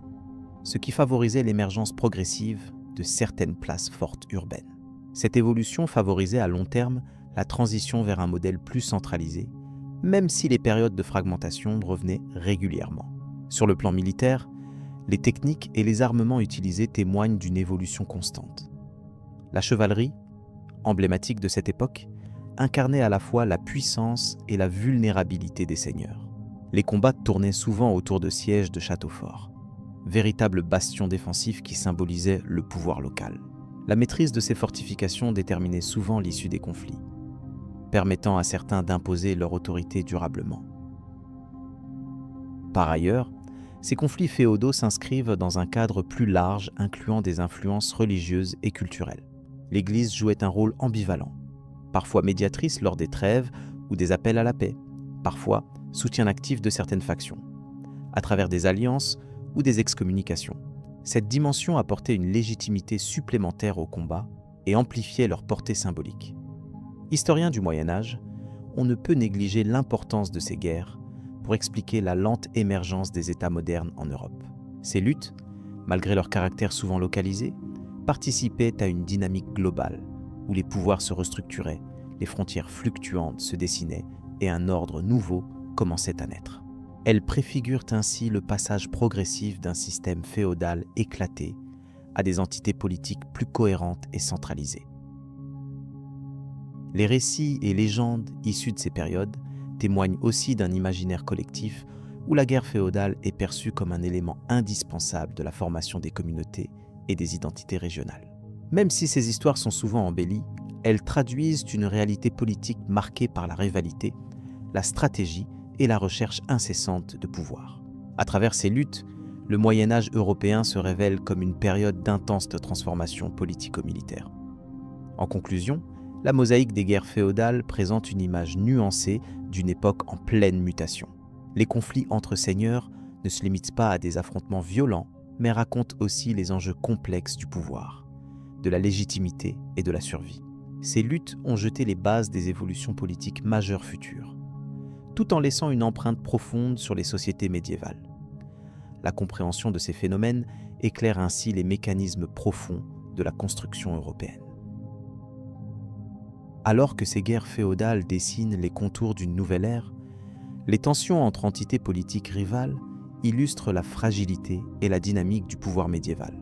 ce qui favorisait l'émergence progressive de certaines places fortes urbaines. Cette évolution favorisait à long terme la transition vers un modèle plus centralisé, même si les périodes de fragmentation revenaient régulièrement. Sur le plan militaire, les techniques et les armements utilisés témoignent d'une évolution constante. La chevalerie, emblématique de cette époque, incarnait à la fois la puissance et la vulnérabilité des seigneurs. Les combats tournaient souvent autour de sièges de châteaux forts, véritables bastions défensifs qui symbolisaient le pouvoir local. La maîtrise de ces fortifications déterminait souvent l'issue des conflits, permettant à certains d'imposer leur autorité durablement. Par ailleurs, ces conflits féodaux s'inscrivent dans un cadre plus large incluant des influences religieuses et culturelles. L'Église jouait un rôle ambivalent, parfois médiatrice lors des trêves ou des appels à la paix, parfois soutien actif de certaines factions, à travers des alliances ou des excommunications. Cette dimension apportait une légitimité supplémentaire au combat et amplifiait leur portée symbolique. Historien du Moyen Âge, on ne peut négliger l'importance de ces guerres pour expliquer la lente émergence des États modernes en Europe. Ces luttes, malgré leur caractère souvent localisé, participaient à une dynamique globale où les pouvoirs se restructuraient, les frontières fluctuantes se dessinaient et un ordre nouveau commençait à naître. Elles préfigurent ainsi le passage progressif d'un système féodal éclaté à des entités politiques plus cohérentes et centralisées. Les récits et légendes issus de ces périodes témoignent aussi d'un imaginaire collectif où la guerre féodale est perçue comme un élément indispensable de la formation des communautés et des identités régionales. Même si ces histoires sont souvent embellies, elles traduisent une réalité politique marquée par la rivalité, la stratégie et la recherche incessante de pouvoir. À travers ces luttes, le Moyen Âge européen se révèle comme une période d'intense transformation politico-militaire. En conclusion, la mosaïque des guerres féodales présente une image nuancée d'une époque en pleine mutation. Les conflits entre seigneurs ne se limitent pas à des affrontements violents, mais racontent aussi les enjeux complexes du pouvoir, de la légitimité et de la survie. Ces luttes ont jeté les bases des évolutions politiques majeures futures, tout en laissant une empreinte profonde sur les sociétés médiévales. La compréhension de ces phénomènes éclaire ainsi les mécanismes profonds de la construction européenne. Alors que ces guerres féodales dessinent les contours d'une nouvelle ère, les tensions entre entités politiques rivales illustrent la fragilité et la dynamique du pouvoir médiéval.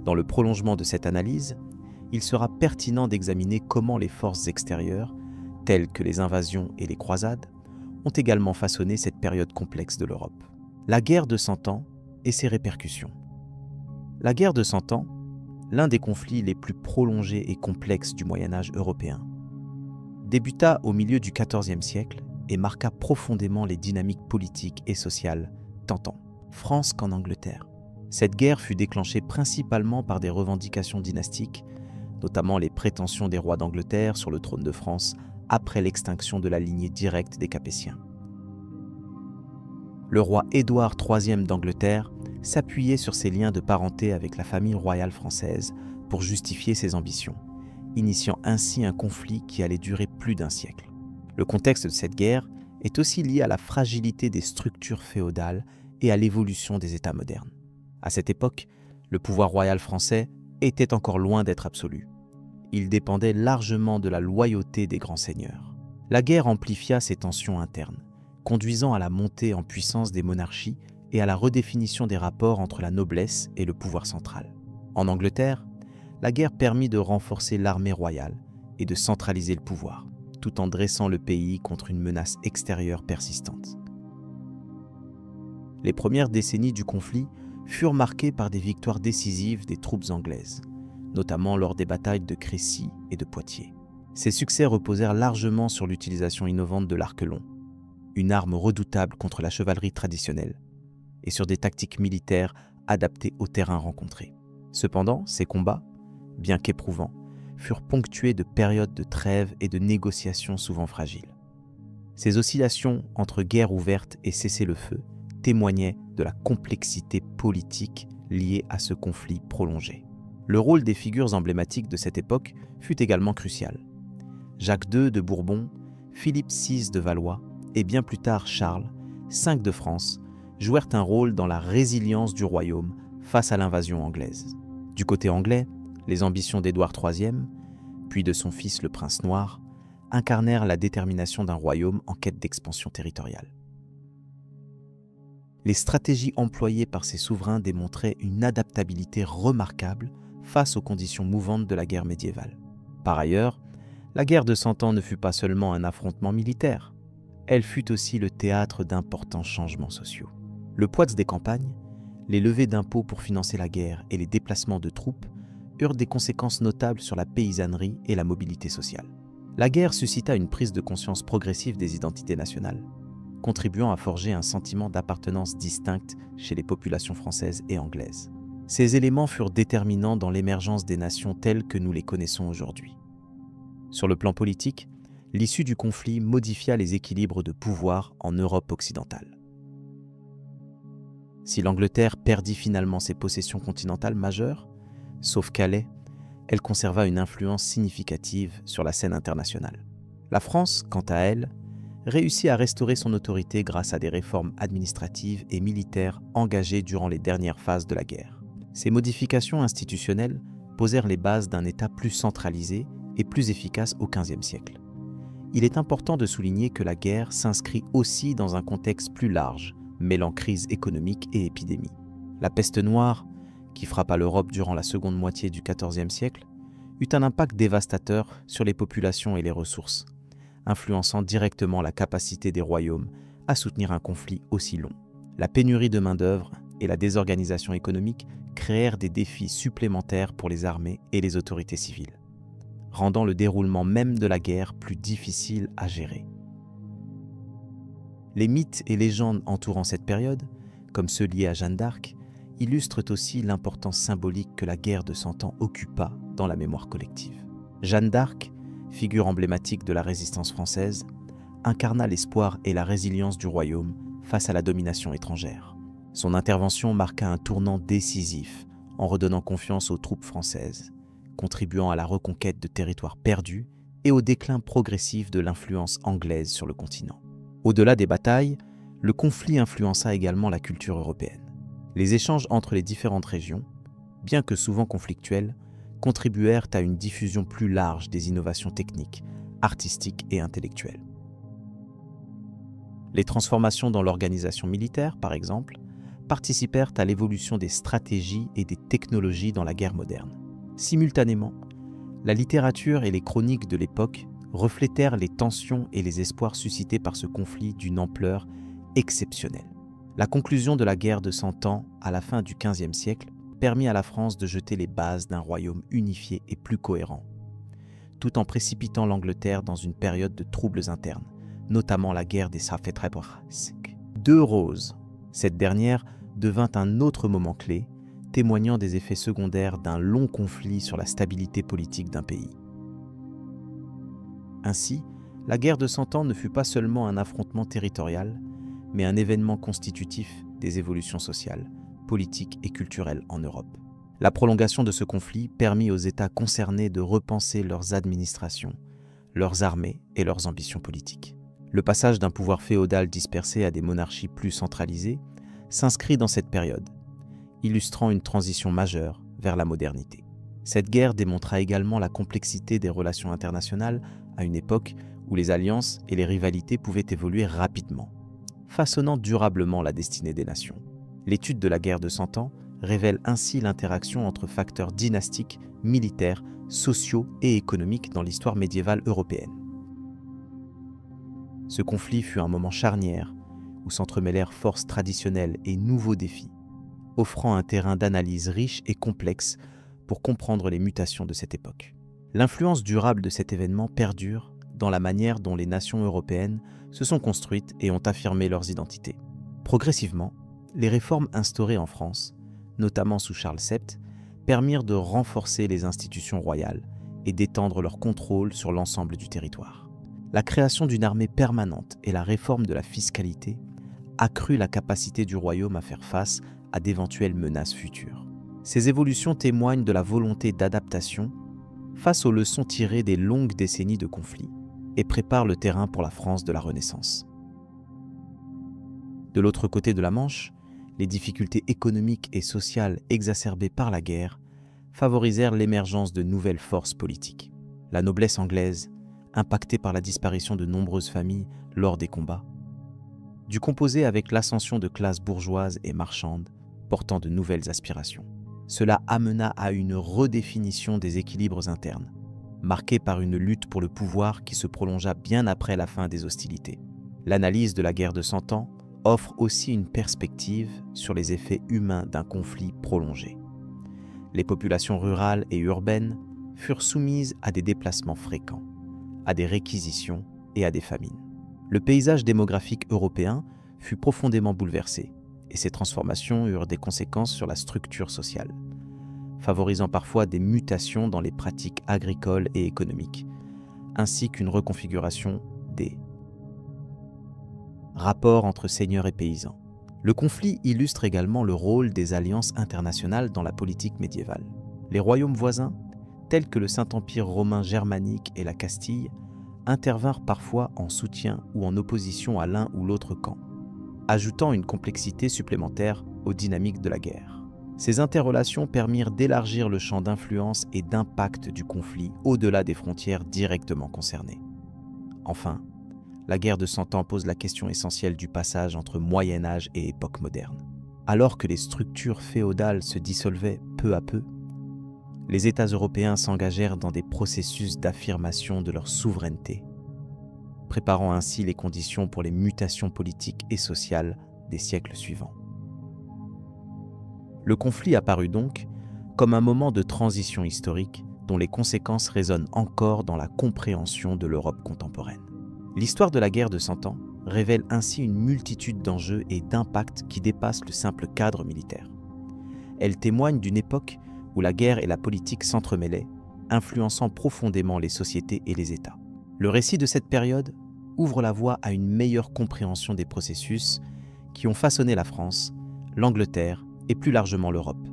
Dans le prolongement de cette analyse, il sera pertinent d'examiner comment les forces extérieures, telles que les invasions et les croisades, ont également façonné cette période complexe de l'Europe. La guerre de Cent Ans et ses répercussions. La guerre de Cent Ans, l'un des conflits les plus prolongés et complexes du Moyen Âge européen, débuta au milieu du XIVe siècle et marqua profondément les dynamiques politiques et sociales, tant en France qu'en Angleterre. Cette guerre fut déclenchée principalement par des revendications dynastiques, notamment les prétentions des rois d'Angleterre sur le trône de France après l'extinction de la lignée directe des Capétiens. Le roi Édouard III d'Angleterre s'appuyait sur ses liens de parenté avec la famille royale française pour justifier ses ambitions, initiant ainsi un conflit qui allait durer plus d'un siècle. Le contexte de cette guerre est aussi lié à la fragilité des structures féodales et à l'évolution des États modernes. À cette époque, le pouvoir royal français était encore loin d'être absolu. Il dépendait largement de la loyauté des grands seigneurs. La guerre amplifia ces tensions internes, conduisant à la montée en puissance des monarchies et à la redéfinition des rapports entre la noblesse et le pouvoir central. En Angleterre, la guerre permit de renforcer l'armée royale et de centraliser le pouvoir, tout en dressant le pays contre une menace extérieure persistante. Les premières décennies du conflit furent marquées par des victoires décisives des troupes anglaises, notamment lors des batailles de Crécy et de Poitiers. Ces succès reposèrent largement sur l'utilisation innovante de l'arc long, une arme redoutable contre la chevalerie traditionnelle, et sur des tactiques militaires adaptées au terrain rencontré. Cependant, ces combats, bien qu'éprouvants, furent ponctués de périodes de trêve et de négociations souvent fragiles. Ces oscillations entre guerre ouverte et cessez-le-feu témoignaient de la complexité politique liée à ce conflit prolongé. Le rôle des figures emblématiques de cette époque fut également crucial. Jacques II de Bourbon, Philippe VI de Valois et bien plus tard Charles, V de France, jouèrent un rôle dans la résilience du royaume face à l'invasion anglaise. Du côté anglais, les ambitions d'Édouard III, puis de son fils le Prince Noir, incarnèrent la détermination d'un royaume en quête d'expansion territoriale. Les stratégies employées par ces souverains démontraient une adaptabilité remarquable face aux conditions mouvantes de la guerre médiévale. Par ailleurs, la guerre de Cent Ans ne fut pas seulement un affrontement militaire, elle fut aussi le théâtre d'importants changements sociaux. Le poids des campagnes, les levées d'impôts pour financer la guerre et les déplacements de troupes eurent des conséquences notables sur la paysannerie et la mobilité sociale. La guerre suscita une prise de conscience progressive des identités nationales, contribuant à forger un sentiment d'appartenance distincte chez les populations françaises et anglaises. Ces éléments furent déterminants dans l'émergence des nations telles que nous les connaissons aujourd'hui. Sur le plan politique, l'issue du conflit modifia les équilibres de pouvoir en Europe occidentale. Si l'Angleterre perdit finalement ses possessions continentales majeures, sauf Calais, elle conserva une influence significative sur la scène internationale. La France, quant à elle, réussit à restaurer son autorité grâce à des réformes administratives et militaires engagées durant les dernières phases de la guerre. Ces modifications institutionnelles posèrent les bases d'un État plus centralisé et plus efficace au XVe siècle. Il est important de souligner que la guerre s'inscrit aussi dans un contexte plus large, mêlant crise économique et épidémie. La peste noire, qui frappa l'Europe durant la seconde moitié du XIVe siècle, eut un impact dévastateur sur les populations et les ressources, influençant directement la capacité des royaumes à soutenir un conflit aussi long. La pénurie de main-d'œuvre et la désorganisation économique créèrent des défis supplémentaires pour les armées et les autorités civiles, rendant le déroulement même de la guerre plus difficile à gérer. Les mythes et légendes entourant cette période, comme ceux liés à Jeanne d'Arc, illustrent aussi l'importance symbolique que la guerre de Cent Ans occupa dans la mémoire collective. Jeanne d'Arc, figure emblématique de la résistance française, incarna l'espoir et la résilience du royaume face à la domination étrangère. Son intervention marqua un tournant décisif en redonnant confiance aux troupes françaises, contribuant à la reconquête de territoires perdus et au déclin progressif de l'influence anglaise sur le continent. Au-delà des batailles, le conflit influença également la culture européenne. Les échanges entre les différentes régions, bien que souvent conflictuels, contribuèrent à une diffusion plus large des innovations techniques, artistiques et intellectuelles. Les transformations dans l'organisation militaire, par exemple, participèrent à l'évolution des stratégies et des technologies dans la guerre moderne. Simultanément, la littérature et les chroniques de l'époque reflétèrent les tensions et les espoirs suscités par ce conflit d'une ampleur exceptionnelle. La conclusion de la guerre de Cent Ans à la fin du XVe siècle permit à la France de jeter les bases d'un royaume unifié et plus cohérent, tout en précipitant l'Angleterre dans une période de troubles internes, notamment la guerre des Safed-Reparask. Deux Roses, cette dernière devint un autre moment clé, témoignant des effets secondaires d'un long conflit sur la stabilité politique d'un pays. Ainsi, la guerre de Cent Ans ne fut pas seulement un affrontement territorial, mais un événement constitutif des évolutions sociales, politiques et culturelles en Europe. La prolongation de ce conflit permit aux États concernés de repenser leurs administrations, leurs armées et leurs ambitions politiques. Le passage d'un pouvoir féodal dispersé à des monarchies plus centralisées s'inscrit dans cette période, illustrant une transition majeure vers la modernité. Cette guerre démontra également la complexité des relations internationales à une époque où les alliances et les rivalités pouvaient évoluer rapidement, façonnant durablement la destinée des nations. L'étude de la guerre de Cent Ans révèle ainsi l'interaction entre facteurs dynastiques, militaires, sociaux et économiques dans l'histoire médiévale européenne. Ce conflit fut un moment charnière où s'entremêlèrent forces traditionnelles et nouveaux défis, offrant un terrain d'analyse riche et complexe pour comprendre les mutations de cette époque. L'influence durable de cet événement perdure dans la manière dont les nations européennes se sont construites et ont affirmé leurs identités. Progressivement, les réformes instaurées en France, notamment sous Charles VII, permirent de renforcer les institutions royales et d'étendre leur contrôle sur l'ensemble du territoire. La création d'une armée permanente et la réforme de la fiscalité accrut la capacité du royaume à faire face à d'éventuelles menaces futures. Ces évolutions témoignent de la volonté d'adaptation face aux leçons tirées des longues décennies de conflits et préparent le terrain pour la France de la Renaissance. De l'autre côté de la Manche, les difficultés économiques et sociales exacerbées par la guerre favorisèrent l'émergence de nouvelles forces politiques. La noblesse anglaise, impactée par la disparition de nombreuses familles lors des combats, dut composer avec l'ascension de classes bourgeoises et marchandes portant de nouvelles aspirations. Cela amena à une redéfinition des équilibres internes, marquée par une lutte pour le pouvoir qui se prolongea bien après la fin des hostilités. L'analyse de la guerre de Cent Ans offre aussi une perspective sur les effets humains d'un conflit prolongé. Les populations rurales et urbaines furent soumises à des déplacements fréquents, à des réquisitions et à des famines. Le paysage démographique européen fut profondément bouleversé, et ces transformations eurent des conséquences sur la structure sociale, favorisant parfois des mutations dans les pratiques agricoles et économiques, ainsi qu'une reconfiguration des rapports entre seigneurs et paysans. Le conflit illustre également le rôle des alliances internationales dans la politique médiévale. Les royaumes voisins, tels que le Saint-Empire romain germanique et la Castille, intervinrent parfois en soutien ou en opposition à l'un ou l'autre camp, ajoutant une complexité supplémentaire aux dynamiques de la guerre. Ces interrelations permirent d'élargir le champ d'influence et d'impact du conflit au-delà des frontières directement concernées. Enfin, la guerre de Cent Ans pose la question essentielle du passage entre Moyen Âge et époque moderne. Alors que les structures féodales se dissolvaient peu à peu, les États européens s'engagèrent dans des processus d'affirmation de leur souveraineté, préparant ainsi les conditions pour les mutations politiques et sociales des siècles suivants. Le conflit apparut donc comme un moment de transition historique dont les conséquences résonnent encore dans la compréhension de l'Europe contemporaine. L'histoire de la guerre de Cent Ans révèle ainsi une multitude d'enjeux et d'impacts qui dépassent le simple cadre militaire. Elle témoigne d'une époque où la guerre et la politique s'entremêlaient, influençant profondément les sociétés et les États. Le récit de cette période ouvre la voie à une meilleure compréhension des processus qui ont façonné la France, l'Angleterre et plus largement l'Europe,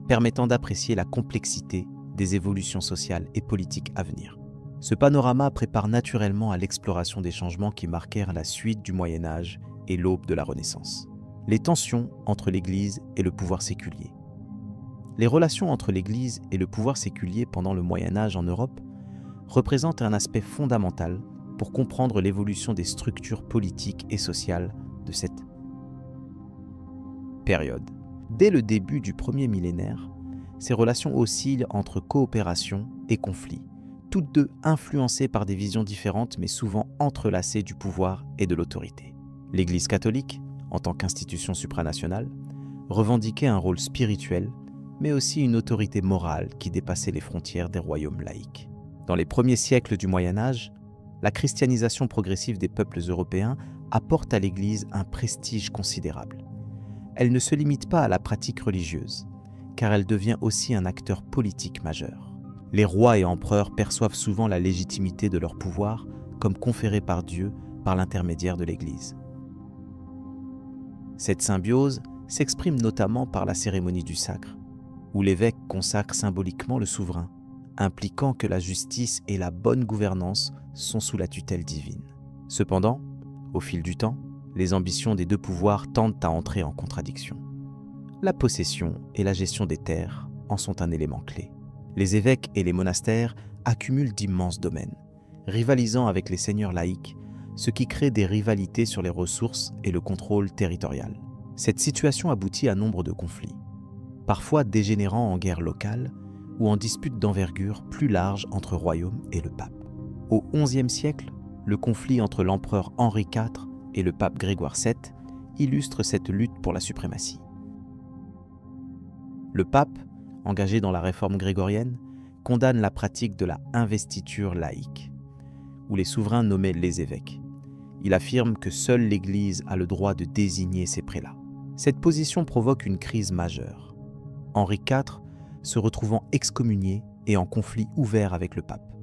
permettant d'apprécier la complexité des évolutions sociales et politiques à venir. Ce panorama prépare naturellement à l'exploration des changements qui marquèrent la suite du Moyen Âge et l'aube de la Renaissance. Les tensions entre l'Église et le pouvoir séculier. Les relations entre l'Église et le pouvoir séculier pendant le Moyen Âge en Europe représentent un aspect fondamental pour comprendre l'évolution des structures politiques et sociales de cette période. Dès le début du premier millénaire, ces relations oscillent entre coopération et conflit, toutes deux influencées par des visions différentes mais souvent entrelacées du pouvoir et de l'autorité. L'Église catholique, en tant qu'institution supranationale, revendiquait un rôle spirituel, mais aussi une autorité morale qui dépassait les frontières des royaumes laïques. Dans les premiers siècles du Moyen Âge, la christianisation progressive des peuples européens apporte à l'Église un prestige considérable. Elle ne se limite pas à la pratique religieuse, car elle devient aussi un acteur politique majeur. Les rois et empereurs perçoivent souvent la légitimité de leur pouvoir comme conférée par Dieu par l'intermédiaire de l'Église. Cette symbiose s'exprime notamment par la cérémonie du sacre, où l'évêque consacre symboliquement le souverain, impliquant que la justice et la bonne gouvernance sont sous la tutelle divine. Cependant, au fil du temps, les ambitions des deux pouvoirs tendent à entrer en contradiction. La possession et la gestion des terres en sont un élément clé. Les évêques et les monastères accumulent d'immenses domaines, rivalisant avec les seigneurs laïcs, ce qui crée des rivalités sur les ressources et le contrôle territorial. Cette situation aboutit à nombre de conflits, parfois dégénérant en guerre locale ou en disputes d'envergure plus large entre royaumes et le pape. Au XIe siècle, le conflit entre l'empereur Henri IV et le pape Grégoire VII illustre cette lutte pour la suprématie. Le pape, engagé dans la réforme grégorienne, condamne la pratique de la investiture laïque, où les souverains nommaient les évêques. Il affirme que seule l'Église a le droit de désigner ses prélats. Cette position provoque une crise majeure. Henri IV se retrouvant excommunié et en conflit ouvert avec le pape.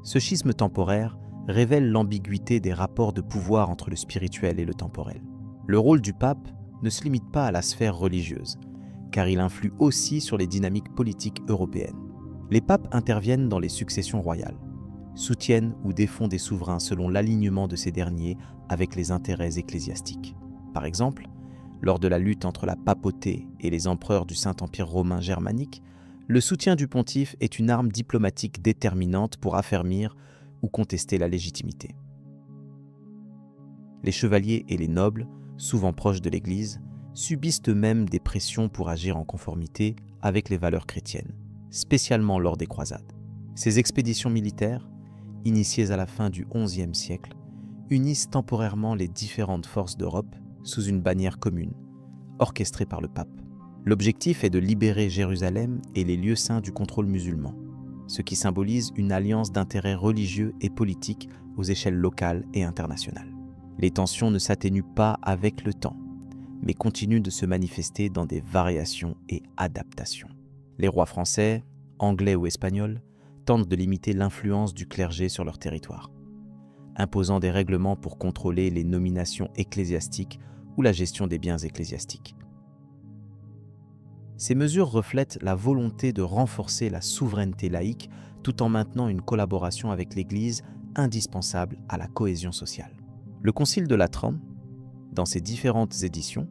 Ce schisme temporaire révèle l'ambiguïté des rapports de pouvoir entre le spirituel et le temporel. Le rôle du pape ne se limite pas à la sphère religieuse, car il influe aussi sur les dynamiques politiques européennes. Les papes interviennent dans les successions royales, soutiennent ou défendent des souverains selon l'alignement de ces derniers avec les intérêts ecclésiastiques. Par exemple, lors de la lutte entre la papauté et les empereurs du Saint-Empire romain germanique, le soutien du pontife est une arme diplomatique déterminante pour affermir ou contester la légitimité. Les chevaliers et les nobles, souvent proches de l'Église, subissent eux-mêmes des pressions pour agir en conformité avec les valeurs chrétiennes, spécialement lors des croisades. Ces expéditions militaires, initiées à la fin du XIe siècle, unissent temporairement les différentes forces d'Europe sous une bannière commune, orchestrée par le pape. L'objectif est de libérer Jérusalem et les lieux saints du contrôle musulman, ce qui symbolise une alliance d'intérêts religieux et politiques aux échelles locales et internationales. Les tensions ne s'atténuent pas avec le temps, mais continuent de se manifester dans des variations et adaptations. Les rois français, anglais ou espagnols, tentent de limiter l'influence du clergé sur leur territoire, imposant des règlements pour contrôler les nominations ecclésiastiques ou la gestion des biens ecclésiastiques. Ces mesures reflètent la volonté de renforcer la souveraineté laïque tout en maintenant une collaboration avec l'Église indispensable à la cohésion sociale. Le Concile de Latran, dans ses différentes éditions,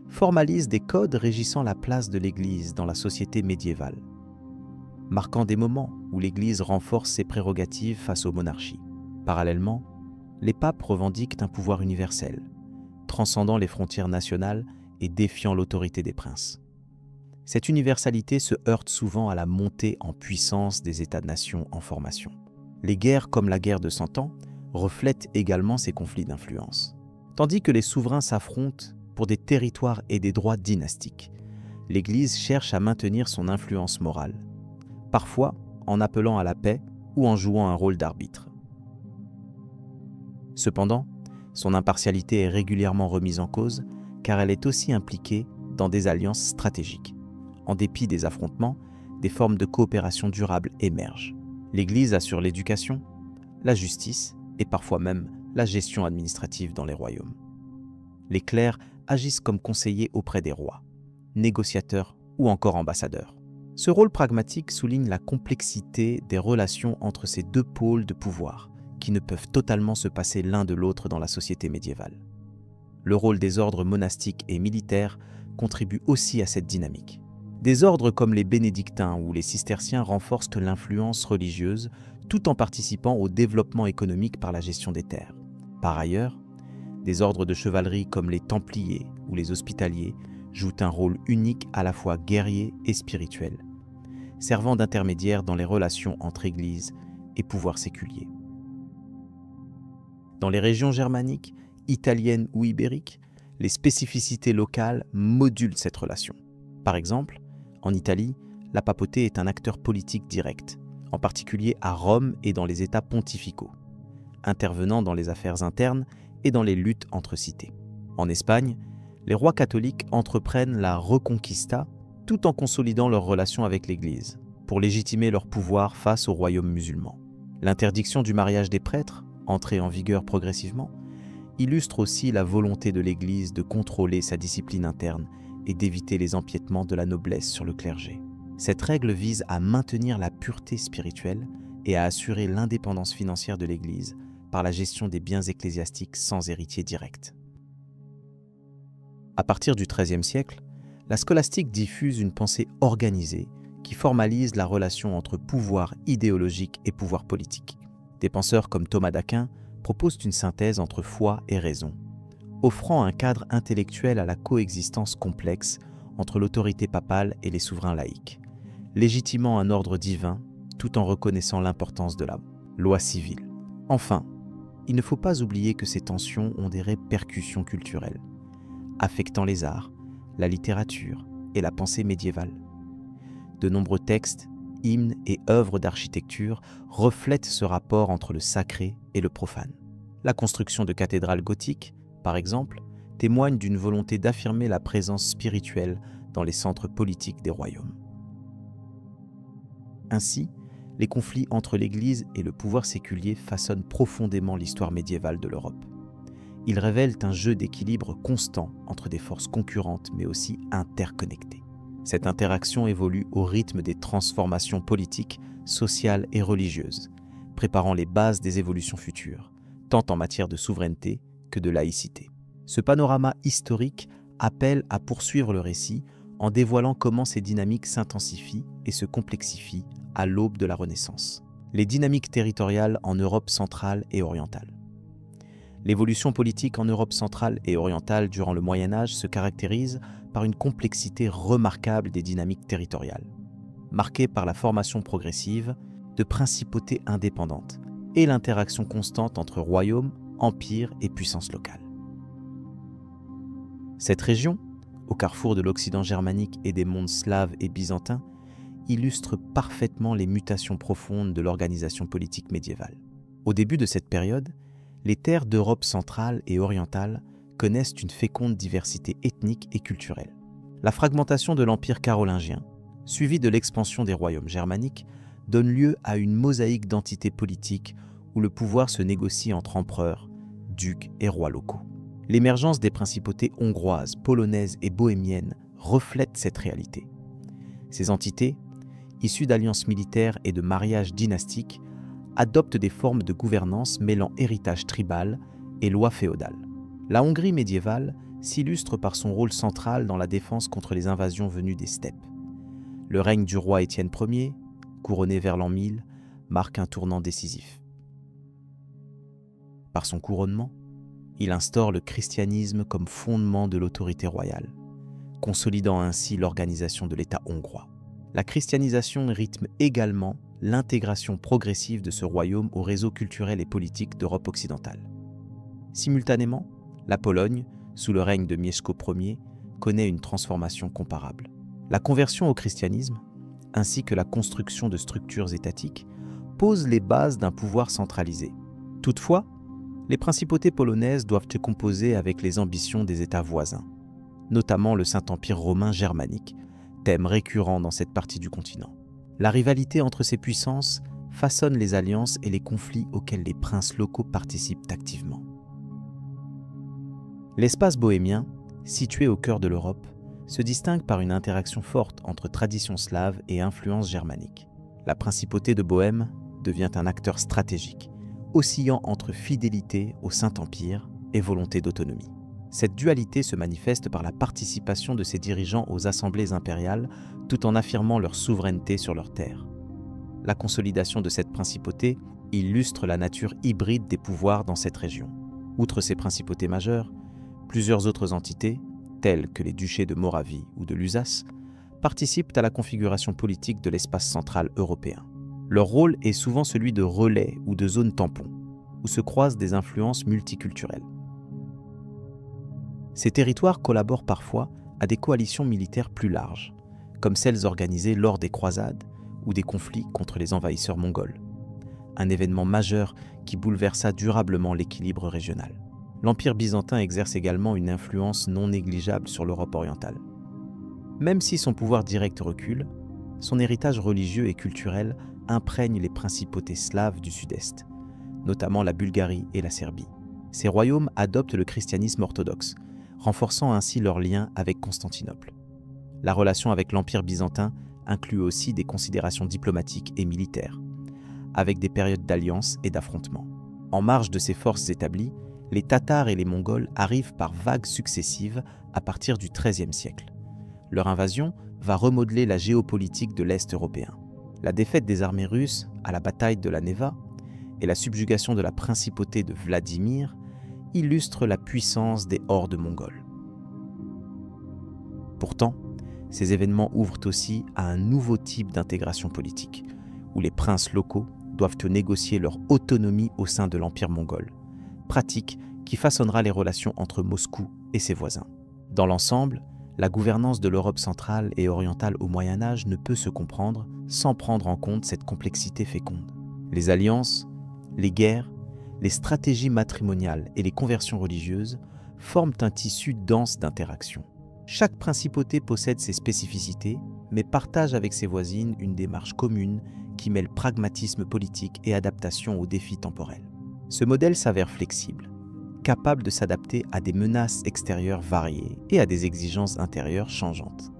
formalise des codes régissant la place de l'Église dans la société médiévale, marquant des moments où l'Église renforce ses prérogatives face aux monarchies. Parallèlement, les papes revendiquent un pouvoir universel, transcendant les frontières nationales et défiant l'autorité des princes. Cette universalité se heurte souvent à la montée en puissance des États-nations en formation. Les guerres comme la guerre de Cent Ans reflètent également ces conflits d'influence. Tandis que les souverains s'affrontent pour des territoires et des droits dynastiques, l'Église cherche à maintenir son influence morale, parfois en appelant à la paix ou en jouant un rôle d'arbitre. Cependant, son impartialité est régulièrement remise en cause car elle est aussi impliquée dans des alliances stratégiques. En dépit des affrontements, des formes de coopération durable émergent. L'Église assure l'éducation, la justice et parfois même la gestion administrative dans les royaumes. Les clercs agissent comme conseillers auprès des rois, négociateurs ou encore ambassadeurs. Ce rôle pragmatique souligne la complexité des relations entre ces deux pôles de pouvoir qui ne peuvent totalement se passer l'un de l'autre dans la société médiévale. Le rôle des ordres monastiques et militaires contribue aussi à cette dynamique. Des ordres comme les bénédictins ou les cisterciens renforcent l'influence religieuse tout en participant au développement économique par la gestion des terres. Par ailleurs, des ordres de chevalerie comme les templiers ou les hospitaliers jouent un rôle unique à la fois guerrier et spirituel, servant d'intermédiaire dans les relations entre Église et pouvoir séculier. Dans les régions germaniques, italiennes ou ibériques, les spécificités locales modulent cette relation. Par exemple, en Italie, la papauté est un acteur politique direct, en particulier à Rome et dans les États pontificaux, intervenant dans les affaires internes et dans les luttes entre cités. En Espagne, les rois catholiques entreprennent la Reconquista tout en consolidant leurs relations avec l'Église, pour légitimer leur pouvoir face au royaume musulman. L'interdiction du mariage des prêtres, entrée en vigueur progressivement, illustre aussi la volonté de l'Église de contrôler sa discipline interne et d'éviter les empiétements de la noblesse sur le clergé. Cette règle vise à maintenir la pureté spirituelle et à assurer l'indépendance financière de l'Église par la gestion des biens ecclésiastiques sans héritier direct. À partir du XIIIe siècle, la scolastique diffuse une pensée organisée qui formalise la relation entre pouvoir idéologique et pouvoir politique. Des penseurs comme Thomas d'Aquin proposent une synthèse entre foi et raison, offrant un cadre intellectuel à la coexistence complexe entre l'autorité papale et les souverains laïcs, légitimant un ordre divin tout en reconnaissant l'importance de la loi civile. Enfin, il ne faut pas oublier que ces tensions ont des répercussions culturelles, affectant les arts, la littérature et la pensée médiévale. De nombreux textes, hymnes et œuvres d'architecture reflètent ce rapport entre le sacré et le profane. La construction de cathédrales gothiques, par exemple, témoigne d'une volonté d'affirmer la présence spirituelle dans les centres politiques des royaumes. Ainsi, les conflits entre l'Église et le pouvoir séculier façonnent profondément l'histoire médiévale de l'Europe. Ils révèlent un jeu d'équilibre constant entre des forces concurrentes mais aussi interconnectées. Cette interaction évolue au rythme des transformations politiques, sociales et religieuses, préparant les bases des évolutions futures, tant en matière de souveraineté que de laïcité. Ce panorama historique appelle à poursuivre le récit en dévoilant comment ces dynamiques s'intensifient et se complexifient à l'aube de la Renaissance. Les dynamiques territoriales en Europe centrale et orientale. L'évolution politique en Europe centrale et orientale durant le Moyen-Âge se caractérise par une complexité remarquable des dynamiques territoriales, marquée par la formation progressive de principautés indépendantes et l'interaction constante entre royaumes, empires et puissances locales. Cette région, au carrefour de l'Occident germanique et des mondes slaves et byzantins, illustre parfaitement les mutations profondes de l'organisation politique médiévale. Au début de cette période, les terres d'Europe centrale et orientale connaissent une féconde diversité ethnique et culturelle. La fragmentation de l'Empire carolingien, suivie de l'expansion des royaumes germaniques, donne lieu à une mosaïque d'entités politiques où le pouvoir se négocie entre empereurs, ducs et rois locaux. L'émergence des principautés hongroises, polonaises et bohémiennes reflète cette réalité. Ces entités, issues d'alliances militaires et de mariages dynastiques, adoptent des formes de gouvernance mêlant héritage tribal et loi féodale. La Hongrie médiévale s'illustre par son rôle central dans la défense contre les invasions venues des steppes. Le règne du roi Étienne Ier, couronné vers l'an 1000, marque un tournant décisif. Par son couronnement, il instaure le christianisme comme fondement de l'autorité royale, consolidant ainsi l'organisation de l'État hongrois. La christianisation rythme également l'intégration progressive de ce royaume au réseau culturel et politique d'Europe occidentale. Simultanément, la Pologne, sous le règne de Mieszko Ier, connaît une transformation comparable. La conversion au christianisme, ainsi que la construction de structures étatiques, posent les bases d'un pouvoir centralisé. Toutefois, les principautés polonaises doivent se composer avec les ambitions des États voisins, notamment le Saint-Empire romain germanique, thème récurrent dans cette partie du continent. La rivalité entre ces puissances façonne les alliances et les conflits auxquels les princes locaux participent activement. L'espace bohémien, situé au cœur de l'Europe, se distingue par une interaction forte entre tradition slave et influence germanique. La principauté de Bohême devient un acteur stratégique, oscillant entre fidélité au Saint-Empire et volonté d'autonomie. Cette dualité se manifeste par la participation de ses dirigeants aux assemblées impériales tout en affirmant leur souveraineté sur leurs terres. La consolidation de cette principauté illustre la nature hybride des pouvoirs dans cette région. Outre ces principautés majeures, plusieurs autres entités, telles que les duchés de Moravie ou de Lusace, participent à la configuration politique de l'espace central européen. Leur rôle est souvent celui de relais ou de zone tampon, où se croisent des influences multiculturelles. Ces territoires collaborent parfois à des coalitions militaires plus larges, comme celles organisées lors des croisades ou des conflits contre les envahisseurs mongols, un événement majeur qui bouleversa durablement l'équilibre régional. L'Empire byzantin exerce également une influence non négligeable sur l'Europe orientale. Même si son pouvoir direct recule, son héritage religieux et culturel imprègne les principautés slaves du sud-est, notamment la Bulgarie et la Serbie. Ces royaumes adoptent le christianisme orthodoxe, renforçant ainsi leurs liens avec Constantinople. La relation avec l'Empire byzantin inclut aussi des considérations diplomatiques et militaires, avec des périodes d'alliance et d'affrontements. En marge de ces forces établies, les Tatars et les Mongols arrivent par vagues successives à partir du XIIIe siècle. Leur invasion va remodeler la géopolitique de l'Est européen. La défaite des armées russes à la bataille de la Neva et la subjugation de la principauté de Vladimir illustrent la puissance des hordes mongoles. Pourtant, ces événements ouvrent aussi à un nouveau type d'intégration politique, où les princes locaux doivent négocier leur autonomie au sein de l'Empire mongol, pratique qui façonnera les relations entre Moscou et ses voisins. Dans l'ensemble, La gouvernance de l'Europe centrale et orientale au Moyen Âge ne peut se comprendre sans prendre en compte cette complexité féconde. Les alliances, les guerres, les stratégies matrimoniales et les conversions religieuses forment un tissu dense d'interactions. Chaque principauté possède ses spécificités, mais partage avec ses voisines une démarche commune qui mêle pragmatisme politique et adaptation aux défis temporels. Ce modèle s'avère flexible, capable de s'adapter à des menaces extérieures variées et à des exigences intérieures changeantes.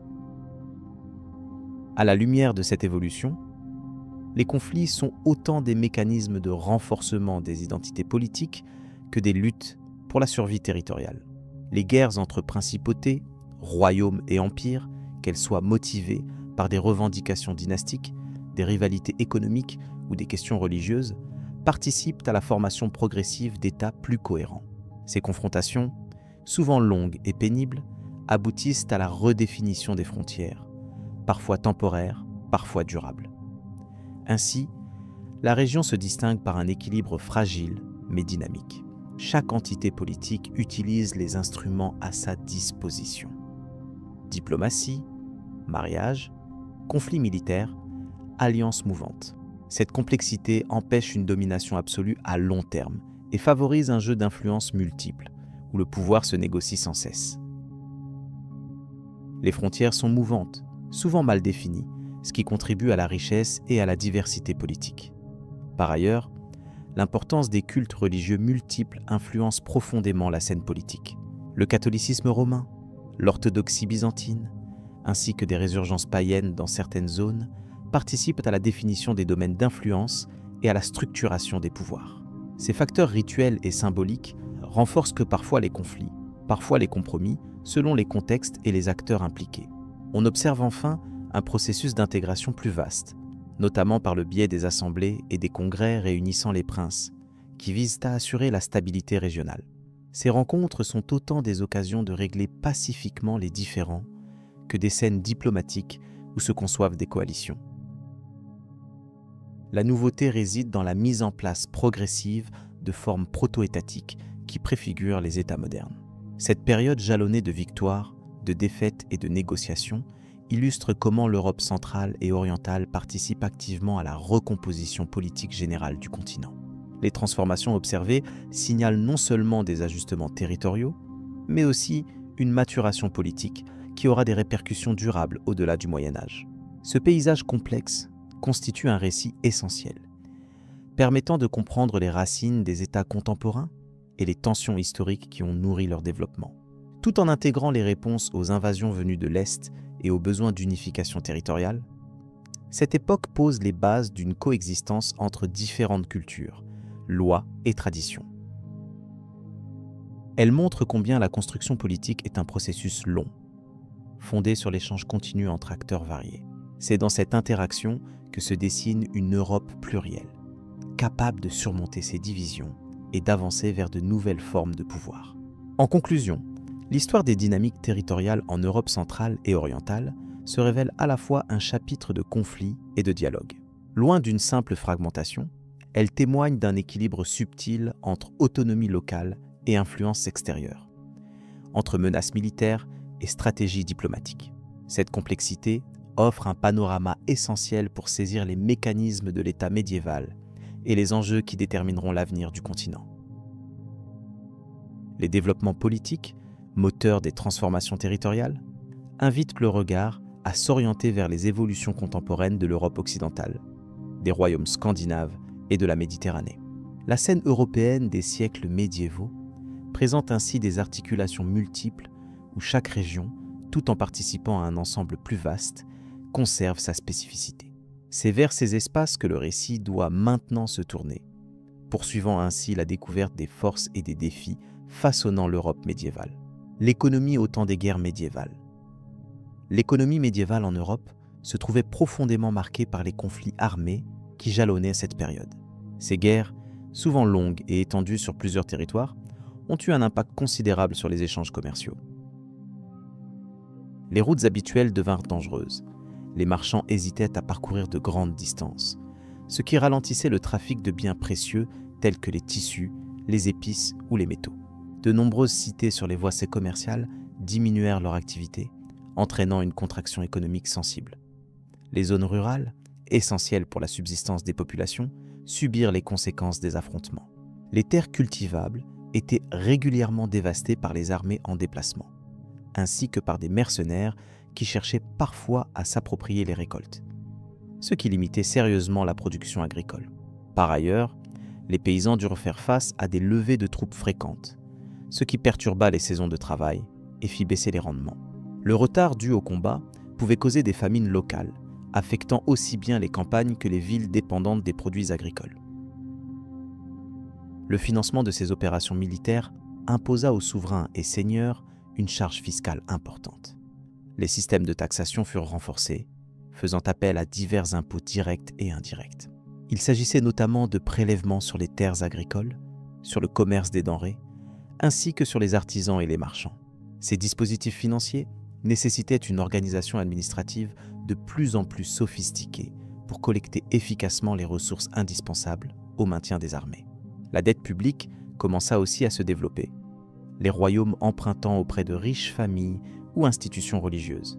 À la lumière de cette évolution, les conflits sont autant des mécanismes de renforcement des identités politiques que des luttes pour la survie territoriale. Les guerres entre principautés, royaumes et empires, qu'elles soient motivées par des revendications dynastiques, des rivalités économiques ou des questions religieuses, participent à la formation progressive d'États plus cohérents. Ces confrontations, souvent longues et pénibles, aboutissent à la redéfinition des frontières, parfois temporaires, parfois durables. Ainsi, la région se distingue par un équilibre fragile mais dynamique. Chaque entité politique utilise les instruments à sa disposition. Diplomatie, mariage, conflits militaires, alliances mouvantes. Cette complexité empêche une domination absolue à long terme et favorise un jeu d'influences multiples, où le pouvoir se négocie sans cesse. Les frontières sont mouvantes, souvent mal définies, ce qui contribue à la richesse et à la diversité politique. Par ailleurs, l'importance des cultes religieux multiples influence profondément la scène politique. Le catholicisme romain, l'orthodoxie byzantine, ainsi que des résurgences païennes dans certaines zones, participent à la définition des domaines d'influence et à la structuration des pouvoirs. Ces facteurs rituels et symboliques renforcent que parfois les conflits, parfois les compromis, selon les contextes et les acteurs impliqués. On observe enfin un processus d'intégration plus vaste, notamment par le biais des assemblées et des congrès réunissant les princes, qui visent à assurer la stabilité régionale. Ces rencontres sont autant des occasions de régler pacifiquement les différends que des scènes diplomatiques où se conçoivent des coalitions. La nouveauté réside dans la mise en place progressive de formes proto-étatiques qui préfigurent les États modernes. Cette période jalonnée de victoires, de défaites et de négociations illustre comment l'Europe centrale et orientale participe activement à la recomposition politique générale du continent. Les transformations observées signalent non seulement des ajustements territoriaux, mais aussi une maturation politique qui aura des répercussions durables au-delà du Moyen Âge. Ce paysage complexe constitue un récit essentiel, permettant de comprendre les racines des États contemporains et les tensions historiques qui ont nourri leur développement. Tout en intégrant les réponses aux invasions venues de l'Est et aux besoins d'unification territoriale, cette époque pose les bases d'une coexistence entre différentes cultures, lois et traditions. Elle montre combien la construction politique est un processus long, fondé sur l'échange continu entre acteurs variés. C'est dans cette interaction que se dessine une Europe plurielle, capable de surmonter ses divisions et d'avancer vers de nouvelles formes de pouvoir. En conclusion, l'histoire des dynamiques territoriales en Europe centrale et orientale se révèle à la fois un chapitre de conflit et de dialogue. Loin d'une simple fragmentation, elle témoigne d'un équilibre subtil entre autonomie locale et influence extérieure, entre menaces militaires et stratégies diplomatiques. Cette complexité offre un panorama essentiel pour saisir les mécanismes de l'État médiéval et les enjeux qui détermineront l'avenir du continent. Les développements politiques, moteurs des transformations territoriales, invitent le regard à s'orienter vers les évolutions contemporaines de l'Europe occidentale, des royaumes scandinaves et de la Méditerranée. La scène européenne des siècles médiévaux présente ainsi des articulations multiples où chaque région, tout en participant à un ensemble plus vaste, conserve sa spécificité. C'est vers ces espaces que le récit doit maintenant se tourner, poursuivant ainsi la découverte des forces et des défis façonnant l'Europe médiévale. L'économie au temps des guerres médiévales. L'économie médiévale en Europe se trouvait profondément marquée par les conflits armés qui jalonnaient cette période. Ces guerres, souvent longues et étendues sur plusieurs territoires, ont eu un impact considérable sur les échanges commerciaux. Les routes habituelles devinrent dangereuses. Les marchands hésitaient à parcourir de grandes distances, ce qui ralentissait le trafic de biens précieux tels que les tissus, les épices ou les métaux. De nombreuses cités sur les voies commerciales diminuèrent leur activité, entraînant une contraction économique sensible. Les zones rurales, essentielles pour la subsistance des populations, subirent les conséquences des affrontements. Les terres cultivables étaient régulièrement dévastées par les armées en déplacement, ainsi que par des mercenaires qui cherchaient parfois à s'approprier les récoltes, ce qui limitait sérieusement la production agricole. Par ailleurs, les paysans durent faire face à des levées de troupes fréquentes, ce qui perturba les saisons de travail et fit baisser les rendements. Le retard dû au combat pouvait causer des famines locales, affectant aussi bien les campagnes que les villes dépendantes des produits agricoles. Le financement de ces opérations militaires imposa aux souverains et seigneurs une charge fiscale importante. Les systèmes de taxation furent renforcés, faisant appel à divers impôts directs et indirects. Il s'agissait notamment de prélèvements sur les terres agricoles, sur le commerce des denrées, ainsi que sur les artisans et les marchands. Ces dispositifs financiers nécessitaient une organisation administrative de plus en plus sophistiquée pour collecter efficacement les ressources indispensables au maintien des armées. La dette publique commença aussi à se développer, les royaumes empruntant auprès de riches familles ou institutions religieuses.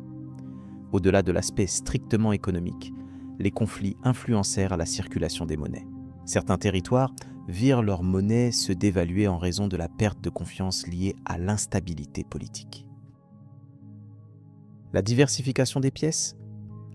Au-delà de l'aspect strictement économique, les conflits influencèrent la circulation des monnaies. Certains territoires virent leur monnaie se dévaluer en raison de la perte de confiance liée à l'instabilité politique. La diversification des pièces,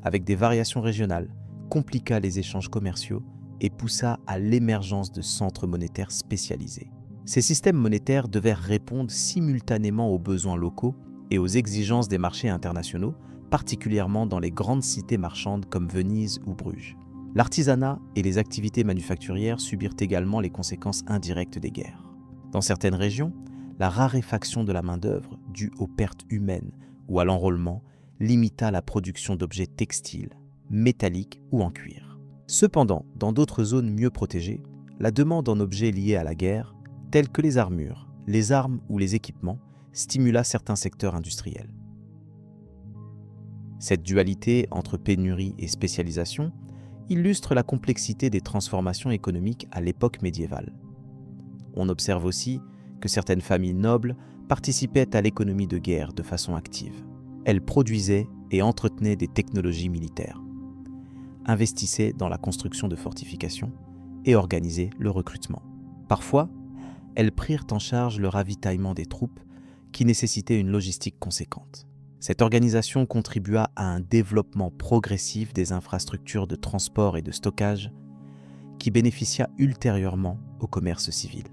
avec des variations régionales, compliqua les échanges commerciaux et poussa à l'émergence de centres monétaires spécialisés. Ces systèmes monétaires devaient répondre simultanément aux besoins locaux et aux exigences des marchés internationaux, particulièrement dans les grandes cités marchandes comme Venise ou Bruges. L'artisanat et les activités manufacturières subirent également les conséquences indirectes des guerres. Dans certaines régions, la raréfaction de la main-d'œuvre due aux pertes humaines ou à l'enrôlement limita la production d'objets textiles, métalliques ou en cuir. Cependant, dans d'autres zones mieux protégées, la demande en objets liés à la guerre, tels que les armures, les armes ou les équipements, stimula certains secteurs industriels. Cette dualité entre pénurie et spécialisation illustre la complexité des transformations économiques à l'époque médiévale. On observe aussi que certaines familles nobles participaient à l'économie de guerre de façon active. Elles produisaient et entretenaient des technologies militaires, investissaient dans la construction de fortifications et organisaient le recrutement. Parfois, elles prirent en charge le ravitaillement des troupes qui nécessitait une logistique conséquente. Cette organisation contribua à un développement progressif des infrastructures de transport et de stockage qui bénéficia ultérieurement au commerce civil.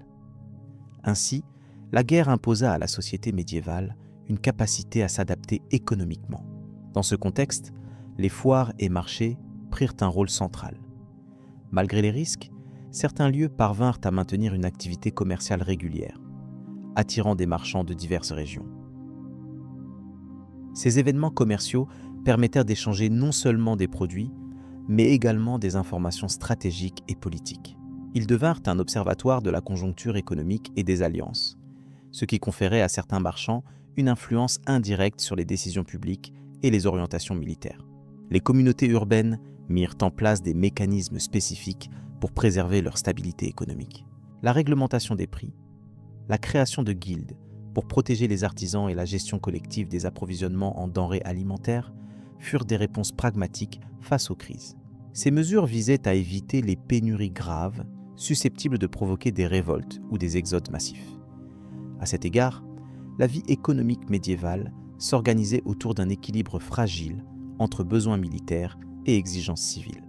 Ainsi, la guerre imposa à la société médiévale une capacité à s'adapter économiquement. Dans ce contexte, les foires et marchés prirent un rôle central. Malgré les risques, certains lieux parvinrent à maintenir une activité commerciale régulière, attirant des marchands de diverses régions. Ces événements commerciaux permettèrent d'échanger non seulement des produits, mais également des informations stratégiques et politiques. Ils devinrent un observatoire de la conjoncture économique et des alliances, ce qui conférait à certains marchands une influence indirecte sur les décisions publiques et les orientations militaires. Les communautés urbaines mirent en place des mécanismes spécifiques pour préserver leur stabilité économique. La réglementation des prix, la création de guildes pour protéger les artisans et la gestion collective des approvisionnements en denrées alimentaires furent des réponses pragmatiques face aux crises. Ces mesures visaient à éviter les pénuries graves susceptibles de provoquer des révoltes ou des exodes massifs. À cet égard, la vie économique médiévale s'organisait autour d'un équilibre fragile entre besoins militaires et exigences civiles.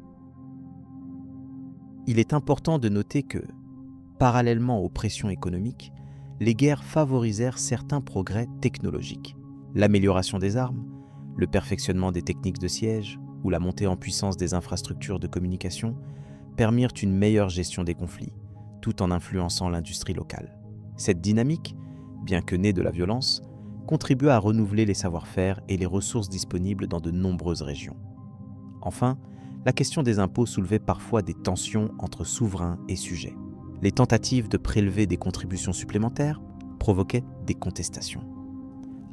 Il est important de noter que, parallèlement aux pressions économiques, les guerres favorisèrent certains progrès technologiques. L'amélioration des armes, le perfectionnement des techniques de siège ou la montée en puissance des infrastructures de communication permirent une meilleure gestion des conflits, tout en influençant l'industrie locale. Cette dynamique, bien que née de la violence, contribua à renouveler les savoir-faire et les ressources disponibles dans de nombreuses régions. Enfin, la question des impôts soulevait parfois des tensions entre souverains et sujets. Les tentatives de prélever des contributions supplémentaires provoquaient des contestations,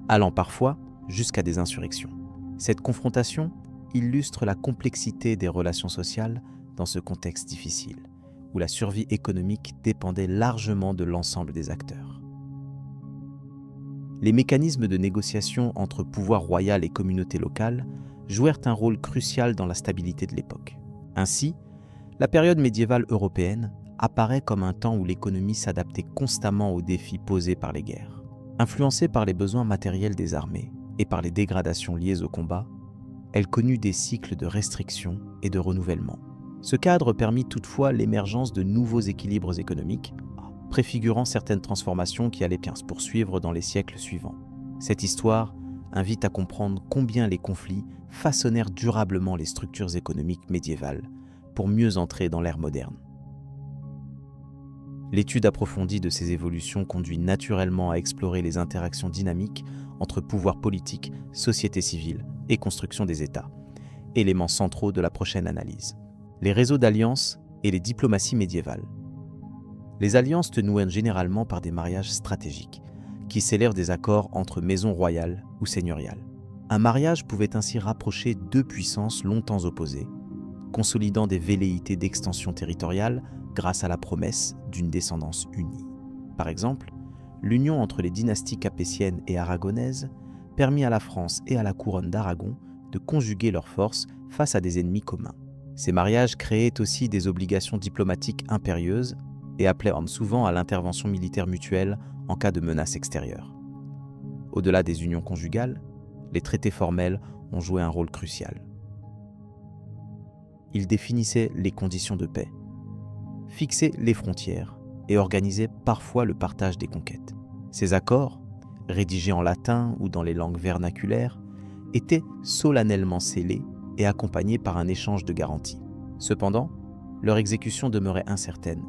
allant parfois jusqu'à des insurrections. Cette confrontation illustre la complexité des relations sociales dans ce contexte difficile, où la survie économique dépendait largement de l'ensemble des acteurs. Les mécanismes de négociation entre pouvoir royal et communauté locale jouèrent un rôle crucial dans la stabilité de l'époque. Ainsi, la période médiévale européenne apparaît comme un temps où l'économie s'adaptait constamment aux défis posés par les guerres. Influencée par les besoins matériels des armées et par les dégradations liées au combat, elle connut des cycles de restriction et de renouvellement. Ce cadre permit toutefois l'émergence de nouveaux équilibres économiques, préfigurant certaines transformations qui allaient bien se poursuivre dans les siècles suivants. Cette histoire invite à comprendre combien les conflits façonnèrent durablement les structures économiques médiévales pour mieux entrer dans l'ère moderne. L'étude approfondie de ces évolutions conduit naturellement à explorer les interactions dynamiques entre pouvoir politique, société civile et construction des États, éléments centraux de la prochaine analyse. Les réseaux d'alliances et les diplomaties médiévales. Les alliances se nouaient généralement par des mariages stratégiques, qui scellèrent des accords entre maisons royales ou seigneuriales. Un mariage pouvait ainsi rapprocher deux puissances longtemps opposées, consolidant des velléités d'extension territoriale grâce à la promesse d'une descendance unie. Par exemple, l'union entre les dynasties capétiennes et aragonaises permit à la France et à la couronne d'Aragon de conjuguer leurs forces face à des ennemis communs. Ces mariages créaient aussi des obligations diplomatiques impérieuses et appelaient souvent à l'intervention militaire mutuelle en cas de menace extérieure. Au-delà des unions conjugales, les traités formels ont joué un rôle crucial. Ils définissaient les conditions de paix, fixaient les frontières et organisaient parfois le partage des conquêtes. Ces accords, rédigés en latin ou dans les langues vernaculaires, étaient solennellement scellés et accompagnés par un échange de garanties. Cependant, leur exécution demeurait incertaine,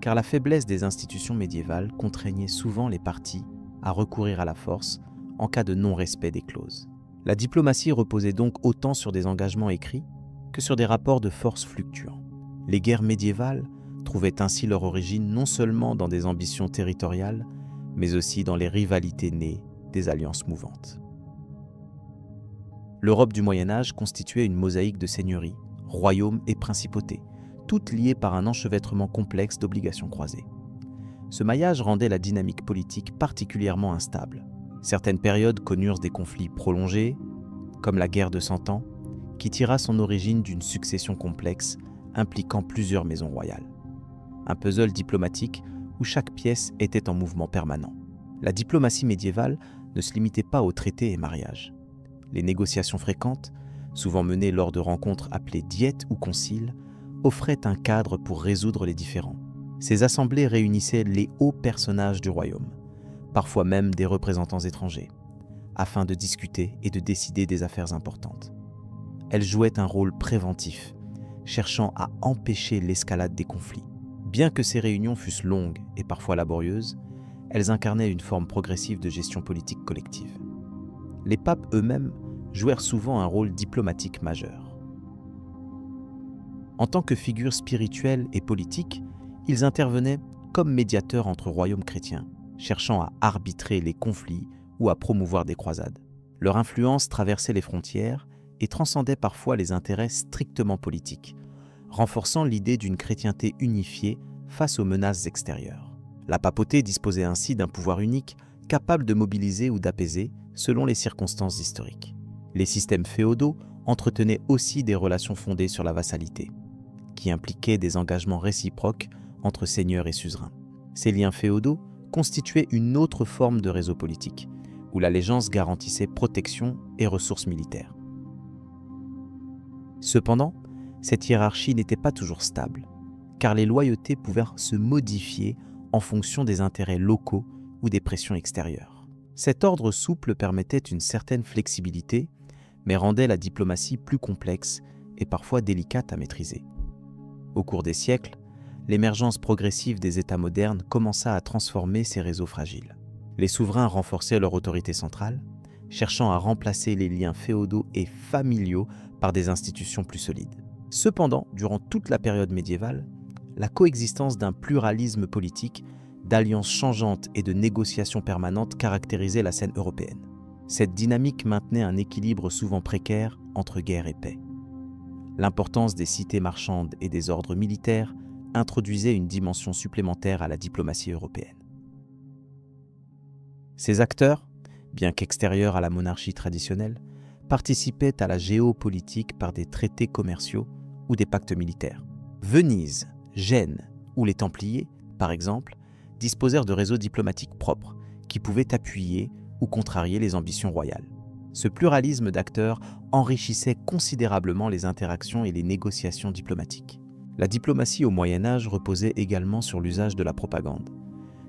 car la faiblesse des institutions médiévales contraignait souvent les parties à recourir à la force en cas de non-respect des clauses. La diplomatie reposait donc autant sur des engagements écrits que sur des rapports de force fluctuants. Les guerres médiévales trouvaient ainsi leur origine non seulement dans des ambitions territoriales, mais aussi dans les rivalités nées des alliances mouvantes. L'Europe du Moyen-Âge constituait une mosaïque de seigneuries, royaumes et principautés, toutes liées par un enchevêtrement complexe d'obligations croisées. Ce maillage rendait la dynamique politique particulièrement instable. Certaines périodes connurent des conflits prolongés, comme la guerre de Cent Ans, qui tira son origine d'une succession complexe impliquant plusieurs maisons royales. Un puzzle diplomatique où chaque pièce était en mouvement permanent. La diplomatie médiévale ne se limitait pas aux traités et mariages. Les négociations fréquentes, souvent menées lors de rencontres appelées diètes ou conciles, offraient un cadre pour résoudre les différends. Ces assemblées réunissaient les hauts personnages du royaume, parfois même des représentants étrangers, afin de discuter et de décider des affaires importantes. Elles jouaient un rôle préventif, cherchant à empêcher l'escalade des conflits. Bien que ces réunions fussent longues et parfois laborieuses, elles incarnaient une forme progressive de gestion politique collective. Les papes eux-mêmes jouèrent souvent un rôle diplomatique majeur. En tant que figures spirituelles et politiques, ils intervenaient comme médiateurs entre royaumes chrétiens, cherchant à arbitrer les conflits ou à promouvoir des croisades. Leur influence traversait les frontières et transcendait parfois les intérêts strictement politiques, renforçant l'idée d'une chrétienté unifiée face aux menaces extérieures. La papauté disposait ainsi d'un pouvoir unique, capable de mobiliser ou d'apaiser selon les circonstances historiques. Les systèmes féodaux entretenaient aussi des relations fondées sur la vassalité, qui impliquaient des engagements réciproques entre seigneurs et suzerains. Ces liens féodaux constituaient une autre forme de réseau politique, où l'allégeance garantissait protection et ressources militaires. Cependant, cette hiérarchie n'était pas toujours stable, car les loyautés pouvaient se modifier en fonction des intérêts locaux ou des pressions extérieures. Cet ordre souple permettait une certaine flexibilité, mais rendait la diplomatie plus complexe et parfois délicate à maîtriser. Au cours des siècles, l'émergence progressive des États modernes commença à transformer ces réseaux fragiles. Les souverains renforçaient leur autorité centrale, cherchant à remplacer les liens féodaux et familiaux par des institutions plus solides. Cependant, durant toute la période médiévale, la coexistence d'un pluralisme politique, d'alliances changeantes et de négociations permanentes caractérisait la scène européenne. Cette dynamique maintenait un équilibre souvent précaire entre guerre et paix. L'importance des cités marchandes et des ordres militaires introduisait une dimension supplémentaire à la diplomatie européenne. Ces acteurs bien qu'extérieure à la monarchie traditionnelle, participaient à la géopolitique par des traités commerciaux ou des pactes militaires. Venise, Gênes ou les Templiers, par exemple, disposèrent de réseaux diplomatiques propres qui pouvaient appuyer ou contrarier les ambitions royales. Ce pluralisme d'acteurs enrichissait considérablement les interactions et les négociations diplomatiques. La diplomatie au Moyen-Âge reposait également sur l'usage de la propagande,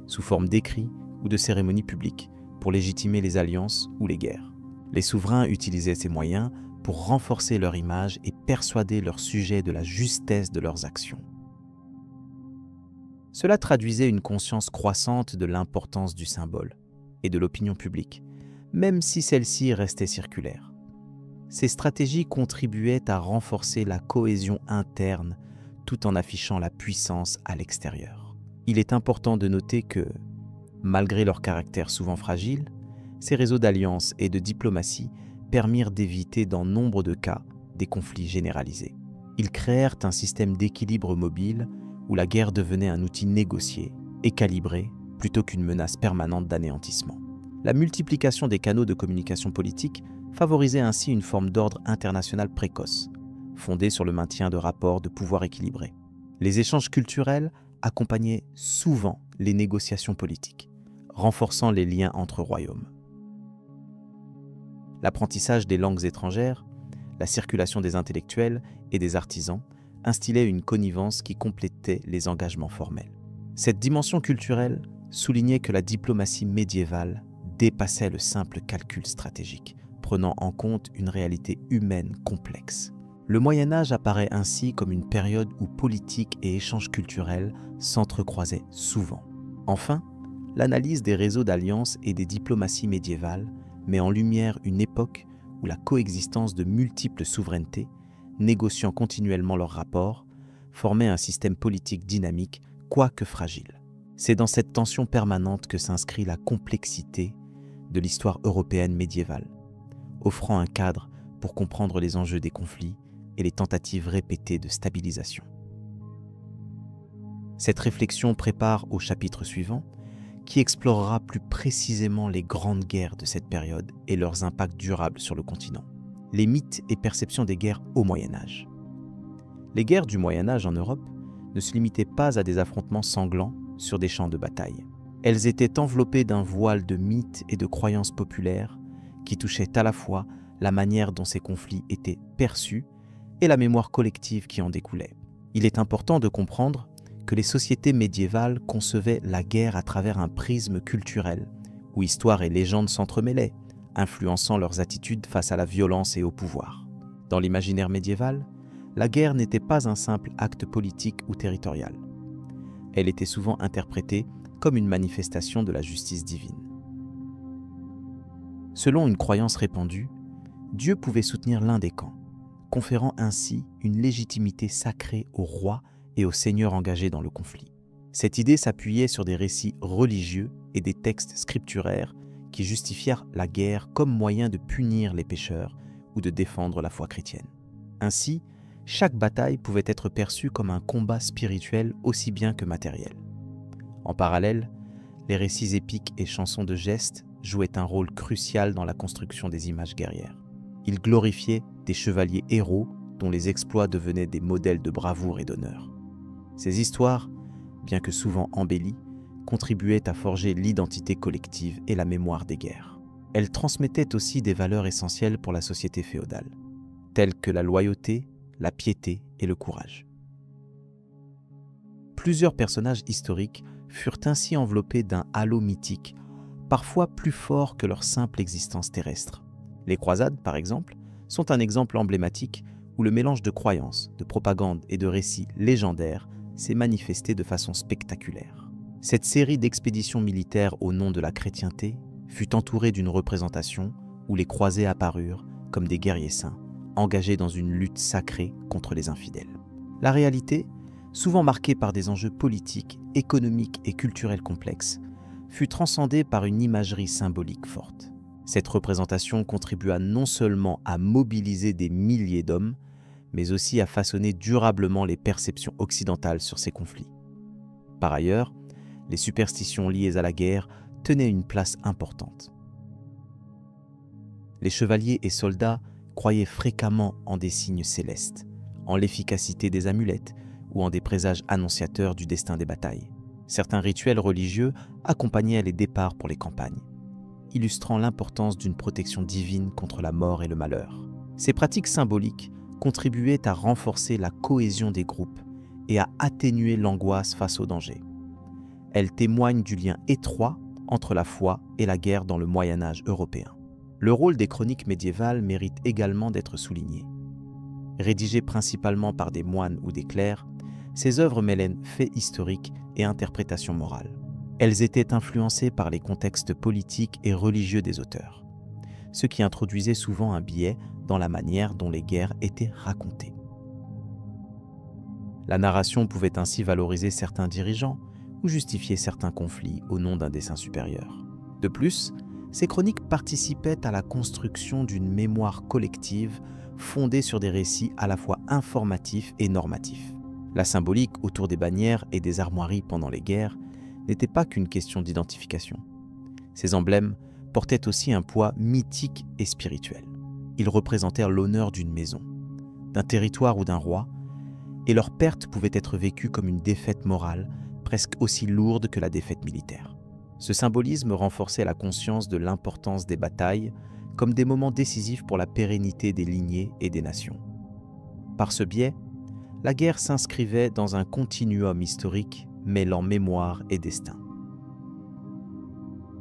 sous forme d'écrits ou de cérémonies publiques, pour légitimer les alliances ou les guerres. Les souverains utilisaient ces moyens pour renforcer leur image et persuader leurs sujets de la justesse de leurs actions. Cela traduisait une conscience croissante de l'importance du symbole et de l'opinion publique, même si celle-ci restait circulaire. Ces stratégies contribuaient à renforcer la cohésion interne tout en affichant la puissance à l'extérieur. Il est important de noter que, malgré leur caractère souvent fragile, ces réseaux d'alliances et de diplomatie permirent d'éviter dans nombre de cas des conflits généralisés. Ils créèrent un système d'équilibre mobile où la guerre devenait un outil négocié et calibré plutôt qu'une menace permanente d'anéantissement. La multiplication des canaux de communication politique favorisait ainsi une forme d'ordre international précoce, fondée sur le maintien de rapports de pouvoir équilibrés. Les échanges culturels accompagnaient souvent les négociations politiques, renforçant les liens entre royaumes. L'apprentissage des langues étrangères, la circulation des intellectuels et des artisans instillait une connivence qui complétait les engagements formels. Cette dimension culturelle soulignait que la diplomatie médiévale dépassait le simple calcul stratégique, prenant en compte une réalité humaine complexe. Le Moyen-Âge apparaît ainsi comme une période où politique et échanges culturels s'entrecroisaient souvent. Enfin, l'analyse des réseaux d'alliances et des diplomaties médiévales met en lumière une époque où la coexistence de multiples souverainetés, négociant continuellement leurs rapports, formait un système politique dynamique, quoique fragile. C'est dans cette tension permanente que s'inscrit la complexité de l'histoire européenne médiévale, offrant un cadre pour comprendre les enjeux des conflits et les tentatives répétées de stabilisation. Cette réflexion prépare au chapitre suivant, qui explorera plus précisément les grandes guerres de cette période et leurs impacts durables sur le continent. Les mythes et perceptions des guerres au Moyen-Âge. Les guerres du Moyen-Âge en Europe ne se limitaient pas à des affrontements sanglants sur des champs de bataille. Elles étaient enveloppées d'un voile de mythes et de croyances populaires qui touchaient à la fois la manière dont ces conflits étaient perçus et la mémoire collective qui en découlait. Il est important de comprendre que les sociétés médiévales concevaient la guerre à travers un prisme culturel, où histoire et légende s'entremêlaient, influençant leurs attitudes face à la violence et au pouvoir. Dans l'imaginaire médiéval, la guerre n'était pas un simple acte politique ou territorial. Elle était souvent interprétée comme une manifestation de la justice divine. Selon une croyance répandue, Dieu pouvait soutenir l'un des camps, conférant ainsi une légitimité sacrée au roi et aux seigneurs engagés dans le conflit. Cette idée s'appuyait sur des récits religieux et des textes scripturaires qui justifièrent la guerre comme moyen de punir les pécheurs ou de défendre la foi chrétienne. Ainsi, chaque bataille pouvait être perçue comme un combat spirituel aussi bien que matériel. En parallèle, les récits épiques et chansons de gestes jouaient un rôle crucial dans la construction des images guerrières. Ils glorifiaient des chevaliers héros dont les exploits devenaient des modèles de bravoure et d'honneur. Ces histoires, bien que souvent embellies, contribuaient à forger l'identité collective et la mémoire des guerres. Elles transmettaient aussi des valeurs essentielles pour la société féodale, telles que la loyauté, la piété et le courage. Plusieurs personnages historiques furent ainsi enveloppés d'un halo mythique, parfois plus fort que leur simple existence terrestre. Les croisades, par exemple, sont un exemple emblématique où le mélange de croyances, de propagande et de récits légendaires s'est manifesté de façon spectaculaire. Cette série d'expéditions militaires au nom de la chrétienté fut entourée d'une représentation où les croisés apparurent comme des guerriers saints, engagés dans une lutte sacrée contre les infidèles. La réalité, souvent marquée par des enjeux politiques, économiques et culturels complexes, fut transcendée par une imagerie symbolique forte. Cette représentation contribua non seulement à mobiliser des milliers d'hommes, mais aussi à façonner durablement les perceptions occidentales sur ces conflits. Par ailleurs, les superstitions liées à la guerre tenaient une place importante. Les chevaliers et soldats croyaient fréquemment en des signes célestes, en l'efficacité des amulettes ou en des présages annonciateurs du destin des batailles. Certains rituels religieux accompagnaient les départs pour les campagnes, illustrant l'importance d'une protection divine contre la mort et le malheur. Ces pratiques symboliques contribuaient à renforcer la cohésion des groupes et à atténuer l'angoisse face au danger. Elles témoignent du lien étroit entre la foi et la guerre dans le Moyen-Âge européen. Le rôle des chroniques médiévales mérite également d'être souligné. Rédigées principalement par des moines ou des clercs, ces œuvres mêlent faits historiques et interprétations morales. Elles étaient influencées par les contextes politiques et religieux des auteurs, ce qui introduisait souvent un biais dans la manière dont les guerres étaient racontées. La narration pouvait ainsi valoriser certains dirigeants ou justifier certains conflits au nom d'un dessein supérieur. De plus, ces chroniques participaient à la construction d'une mémoire collective fondée sur des récits à la fois informatifs et normatifs. La symbolique autour des bannières et des armoiries pendant les guerres n'était pas qu'une question d'identification. Ces emblèmes portaient aussi un poids mythique et spirituel. Ils représentèrent l'honneur d'une maison, d'un territoire ou d'un roi, et leur perte pouvait être vécue comme une défaite morale presque aussi lourde que la défaite militaire. Ce symbolisme renforçait la conscience de l'importance des batailles comme des moments décisifs pour la pérennité des lignées et des nations. Par ce biais, la guerre s'inscrivait dans un continuum historique mêlant mémoire et destin.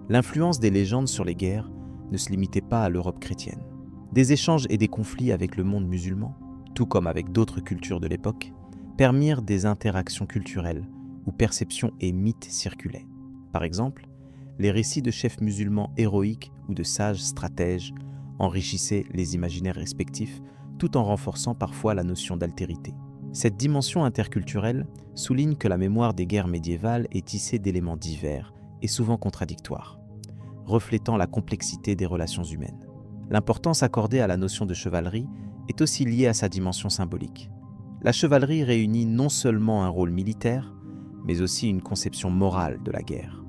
L'influence des légendes sur les guerres ne se limitait pas à l'Europe chrétienne. Des échanges et des conflits avec le monde musulman, tout comme avec d'autres cultures de l'époque, permirent des interactions culturelles où perceptions et mythes circulaient. Par exemple, les récits de chefs musulmans héroïques ou de sages stratèges enrichissaient les imaginaires respectifs tout en renforçant parfois la notion d'altérité. Cette dimension interculturelle souligne que la mémoire des guerres médiévales est tissée d'éléments divers et souvent contradictoires, reflétant la complexité des relations humaines. L'importance accordée à la notion de chevalerie est aussi liée à sa dimension symbolique. La chevalerie réunit non seulement un rôle militaire, mais aussi une conception morale de la guerre.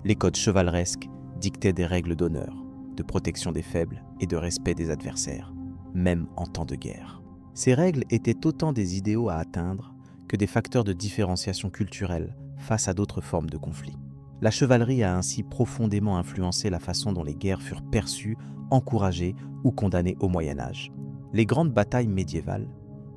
Les codes chevaleresques dictaient des règles d'honneur, de protection des faibles et de respect des adversaires, même en temps de guerre. Ces règles étaient autant des idéaux à atteindre que des facteurs de différenciation culturelle face à d'autres formes de conflits. La chevalerie a ainsi profondément influencé la façon dont les guerres furent perçues, encouragées ou condamnées au Moyen-Âge. Les grandes batailles médiévales,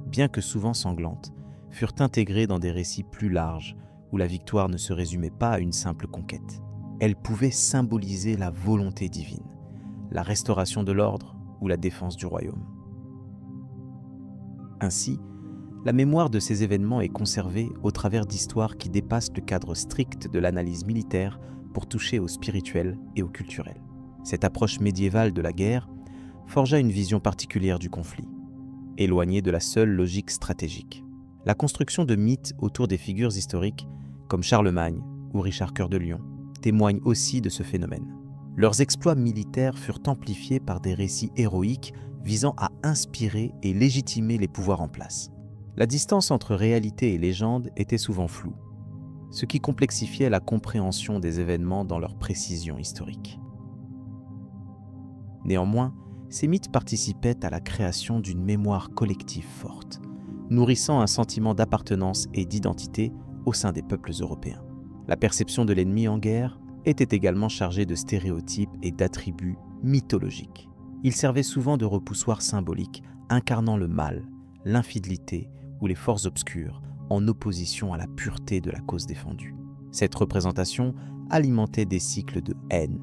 bien que souvent sanglantes, furent intégrées dans des récits plus larges où la victoire ne se résumait pas à une simple conquête. Elle pouvait symboliser la volonté divine, la restauration de l'ordre ou la défense du royaume. Ainsi, la mémoire de ces événements est conservée au travers d'histoires qui dépassent le cadre strict de l'analyse militaire pour toucher au spirituel et au culturel. Cette approche médiévale de la guerre forgea une vision particulière du conflit, éloignée de la seule logique stratégique. La construction de mythes autour des figures historiques, comme Charlemagne ou Richard Cœur de Lion, témoigne aussi de ce phénomène. Leurs exploits militaires furent amplifiés par des récits héroïques visant à inspirer et légitimer les pouvoirs en place. La distance entre réalité et légende était souvent floue, ce qui complexifiait la compréhension des événements dans leur précision historique. Néanmoins, ces mythes participaient à la création d'une mémoire collective forte, nourrissant un sentiment d'appartenance et d'identité au sein des peuples européens. La perception de l'ennemi en guerre était également chargée de stéréotypes et d'attributs mythologiques. Ils servaient souvent de repoussoir symbolique, incarnant le mal, l'infidélité ou les forces obscures, en opposition à la pureté de la cause défendue. Cette représentation alimentait des cycles de haine,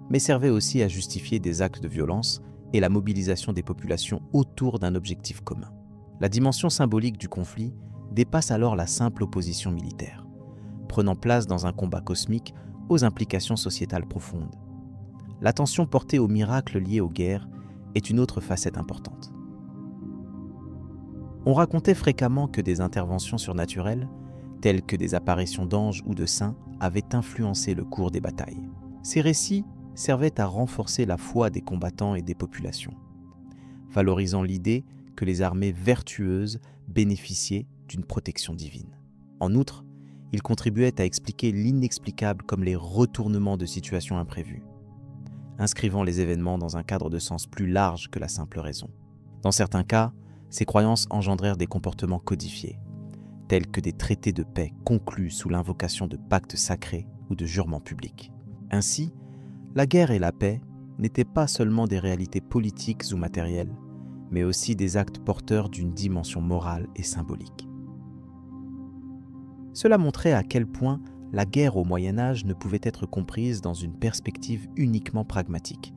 mais servait aussi à justifier des actes de violence et la mobilisation des populations autour d'un objectif commun. La dimension symbolique du conflit dépasse alors la simple opposition militaire, prenant place dans un combat cosmique aux implications sociétales profondes. L'attention portée aux miracles liés aux guerres est une autre facette importante. On racontait fréquemment que des interventions surnaturelles, telles que des apparitions d'anges ou de saints, avaient influencé le cours des batailles. Ces récits servaient à renforcer la foi des combattants et des populations, valorisant l'idée que les armées vertueuses bénéficiaient d'une protection divine. En outre, ils contribuaient à expliquer l'inexplicable comme les retournements de situations imprévues. inscrivant les événements dans un cadre de sens plus large que la simple raison. Dans certains cas, ces croyances engendrèrent des comportements codifiés, tels que des traités de paix conclus sous l'invocation de pactes sacrés ou de jurements publics. Ainsi, la guerre et la paix n'étaient pas seulement des réalités politiques ou matérielles, mais aussi des actes porteurs d'une dimension morale et symbolique. Cela montrait à quel point la guerre au Moyen Âge ne pouvait être comprise dans une perspective uniquement pragmatique,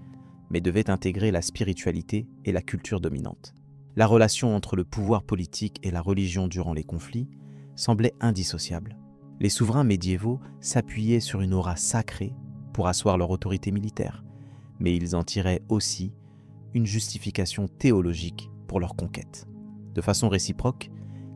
mais devait intégrer la spiritualité et la culture dominante. La relation entre le pouvoir politique et la religion durant les conflits semblait indissociable. Les souverains médiévaux s'appuyaient sur une aura sacrée pour asseoir leur autorité militaire, mais ils en tiraient aussi une justification théologique pour leur conquête. De façon réciproque,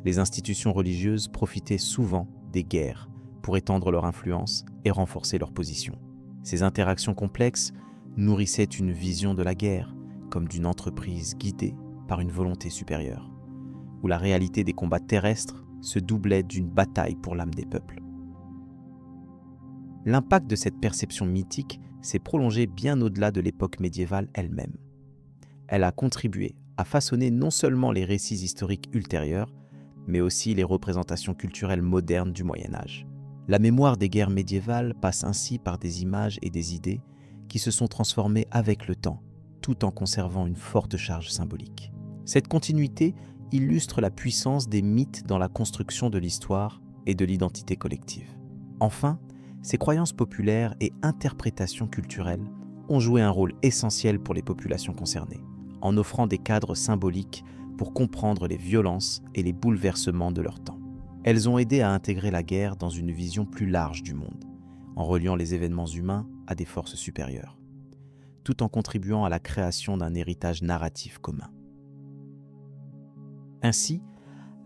les institutions religieuses profitaient souvent des guerres pour étendre leur influence et renforcer leur position. Ces interactions complexes nourrissaient une vision de la guerre comme d'une entreprise guidée par une volonté supérieure, où la réalité des combats terrestres se doublait d'une bataille pour l'âme des peuples. L'impact de cette perception mythique s'est prolongé bien au-delà de l'époque médiévale elle-même. Elle a contribué à façonner non seulement les récits historiques ultérieurs, mais aussi les représentations culturelles modernes du Moyen Âge. La mémoire des guerres médiévales passe ainsi par des images et des idées qui se sont transformées avec le temps, tout en conservant une forte charge symbolique. Cette continuité illustre la puissance des mythes dans la construction de l'histoire et de l'identité collective. Enfin, ces croyances populaires et interprétations culturelles ont joué un rôle essentiel pour les populations concernées, en offrant des cadres symboliques pour comprendre les violences et les bouleversements de leur temps. Elles ont aidé à intégrer la guerre dans une vision plus large du monde, en reliant les événements humains à des forces supérieures, tout en contribuant à la création d'un héritage narratif commun. Ainsi,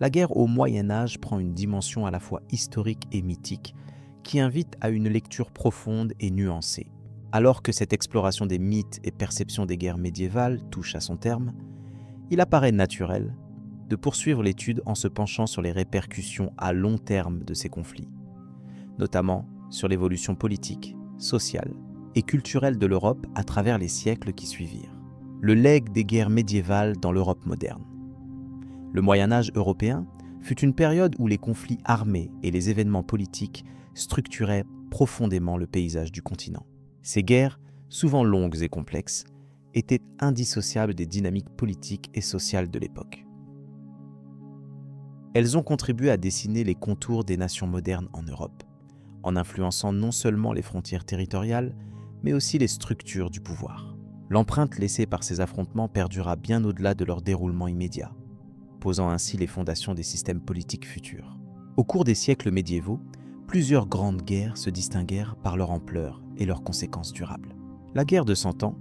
la guerre au Moyen Âge prend une dimension à la fois historique et mythique qui invite à une lecture profonde et nuancée. Alors que cette exploration des mythes et perceptions des guerres médiévales touche à son terme, il apparaît naturel de poursuivre l'étude en se penchant sur les répercussions à long terme de ces conflits, notamment sur l'évolution politique, sociale et culturelle de l'Europe à travers les siècles qui suivirent. Le legs des guerres médiévales dans l'Europe moderne. Le Moyen Âge européen fut une période où les conflits armés et les événements politiques structuraient profondément le paysage du continent. Ces guerres, souvent longues et complexes, étaient indissociables des dynamiques politiques et sociales de l'époque. Elles ont contribué à dessiner les contours des nations modernes en Europe, en influençant non seulement les frontières territoriales, mais aussi les structures du pouvoir. L'empreinte laissée par ces affrontements perdura bien au-delà de leur déroulement immédiat, posant ainsi les fondations des systèmes politiques futurs. Au cours des siècles médiévaux, plusieurs grandes guerres se distinguèrent par leur ampleur et leurs conséquences durables. La guerre de Cent Ans,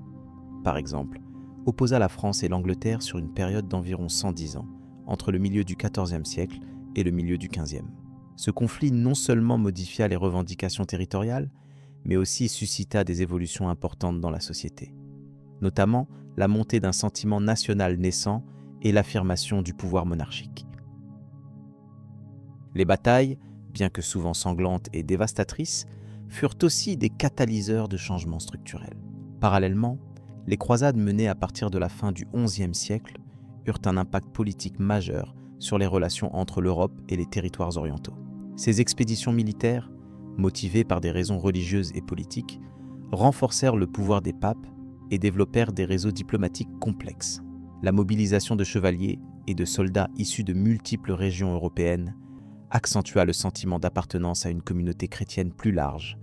par exemple, opposa la France et l'Angleterre sur une période d'environ 110 ans, entre le milieu du XIVe siècle et le milieu du XVe. Ce conflit non seulement modifia les revendications territoriales, mais aussi suscita des évolutions importantes dans la société, notamment la montée d'un sentiment national naissant et l'affirmation du pouvoir monarchique. Les batailles, bien que souvent sanglantes et dévastatrices, furent aussi des catalyseurs de changements structurels. Parallèlement, les croisades menées à partir de la fin du XIe siècle eurent un impact politique majeur sur les relations entre l'Europe et les territoires orientaux. Ces expéditions militaires, motivées par des raisons religieuses et politiques, renforcèrent le pouvoir des papes et développèrent des réseaux diplomatiques complexes. La mobilisation de chevaliers et de soldats issus de multiples régions européennes accentua le sentiment d'appartenance à une communauté chrétienne plus large,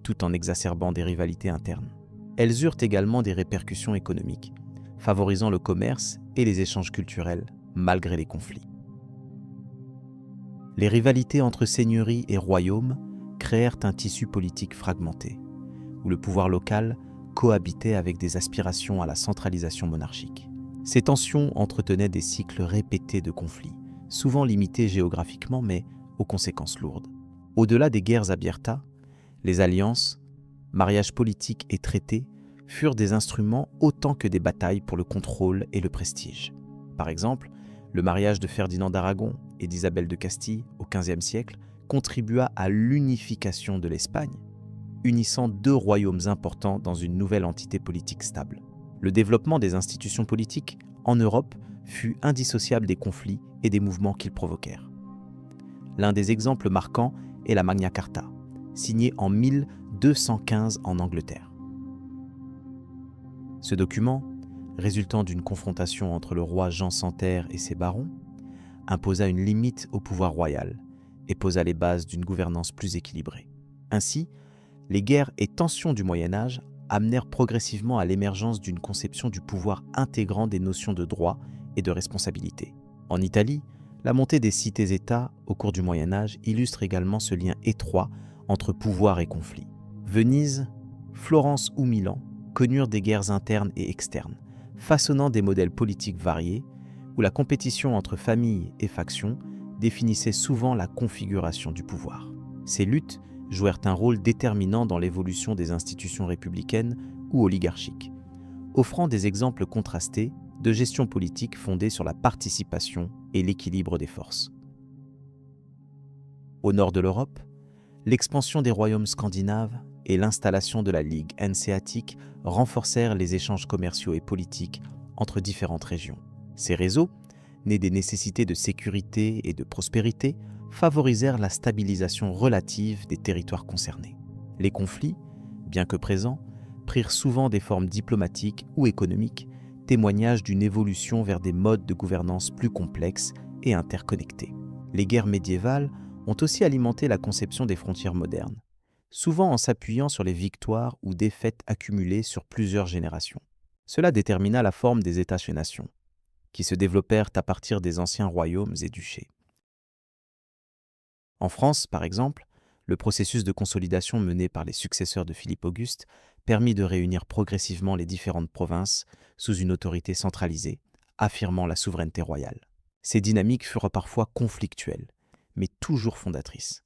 tout en exacerbant des rivalités internes. Elles eurent également des répercussions économiques, favorisant le commerce et les échanges culturels malgré les conflits. Les rivalités entre seigneuries et royaumes créèrent un tissu politique fragmenté, où le pouvoir local cohabitait avec des aspirations à la centralisation monarchique. Ces tensions entretenaient des cycles répétés de conflits, souvent limités géographiquement mais aux conséquences lourdes. Au-delà des guerres à Bierta, les alliances, mariages politiques et traités furent des instruments autant que des batailles pour le contrôle et le prestige. Par exemple, le mariage de Ferdinand d'Aragon et d'Isabelle de Castille au XVe siècle contribua à l'unification de l'Espagne, unissant deux royaumes importants dans une nouvelle entité politique stable. Le développement des institutions politiques en Europe fut indissociable des conflits et des mouvements qu'ils provoquèrent. L'un des exemples marquants est la Magna Carta, signée en 1215 en Angleterre. Ce document, résultant d'une confrontation entre le roi Jean sans Terre et ses barons, imposa une limite au pouvoir royal et posa les bases d'une gouvernance plus équilibrée. Ainsi, les guerres et tensions du Moyen-Âge amenèrent progressivement à l'émergence d'une conception du pouvoir intégrant des notions de droit et de responsabilité. En Italie, la montée des cités-États au cours du Moyen-Âge illustre également ce lien étroit entre pouvoir et conflit. Venise, Florence ou Milan connurent des guerres internes et externes, façonnant des modèles politiques variés où la compétition entre familles et factions définissait souvent la configuration du pouvoir. Ces luttes jouèrent un rôle déterminant dans l'évolution des institutions républicaines ou oligarchiques, offrant des exemples contrastés de gestion politique fondée sur la participation et l'équilibre des forces. Au nord de l'Europe, l'expansion des royaumes scandinaves et l'installation de la Ligue hanséatique renforcèrent les échanges commerciaux et politiques entre différentes régions. Ces réseaux, nés des nécessités de sécurité et de prospérité, favorisèrent la stabilisation relative des territoires concernés. Les conflits, bien que présents, prirent souvent des formes diplomatiques ou économiques, témoignage d'une évolution vers des modes de gouvernance plus complexes et interconnectés. Les guerres médiévales ont aussi alimenté la conception des frontières modernes, souvent en s'appuyant sur les victoires ou défaites accumulées sur plusieurs générations. Cela détermina la forme des États-nations, qui se développèrent à partir des anciens royaumes et duchés. En France, par exemple, le processus de consolidation mené par les successeurs de Philippe Auguste permit de réunir progressivement les différentes provinces sous une autorité centralisée, affirmant la souveraineté royale. Ces dynamiques furent parfois conflictuelles, mais toujours fondatrices.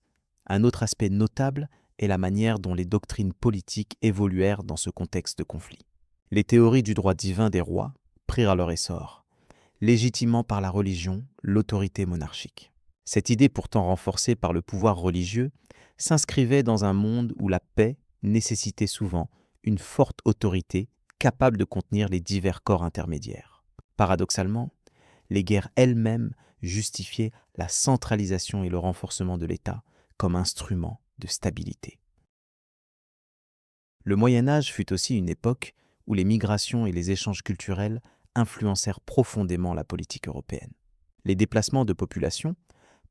Un autre aspect notable est la manière dont les doctrines politiques évoluèrent dans ce contexte de conflit. Les théories du droit divin des rois prirent leur essor, légitimant par la religion l'autorité monarchique. Cette idée pourtant renforcée par le pouvoir religieux s'inscrivait dans un monde où la paix nécessitait souvent une forte autorité capable de contenir les divers corps intermédiaires. Paradoxalement, les guerres elles-mêmes justifiaient la centralisation et le renforcement de l'État comme instrument de stabilité. Le Moyen-Âge fut aussi une époque où les migrations et les échanges culturels influencèrent profondément la politique européenne. Les déplacements de population,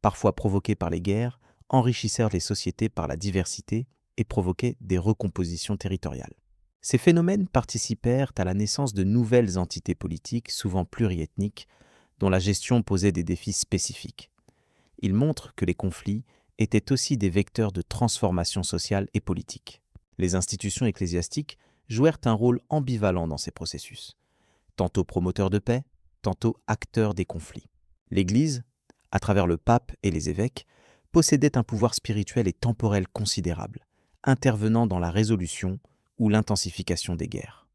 parfois provoqués par les guerres, enrichissèrent les sociétés par la diversité et provoquaient des recompositions territoriales. Ces phénomènes participèrent à la naissance de nouvelles entités politiques, souvent pluriethniques, dont la gestion posait des défis spécifiques. Ils montrent que les conflits étaient aussi des vecteurs de transformation sociale et politique. Les institutions ecclésiastiques jouèrent un rôle ambivalent dans ces processus, tantôt promoteurs de paix, tantôt acteurs des conflits. L'Église, à travers le pape et les évêques, possédait un pouvoir spirituel et temporel considérable, intervenant dans la résolution ou l'intensification des guerres.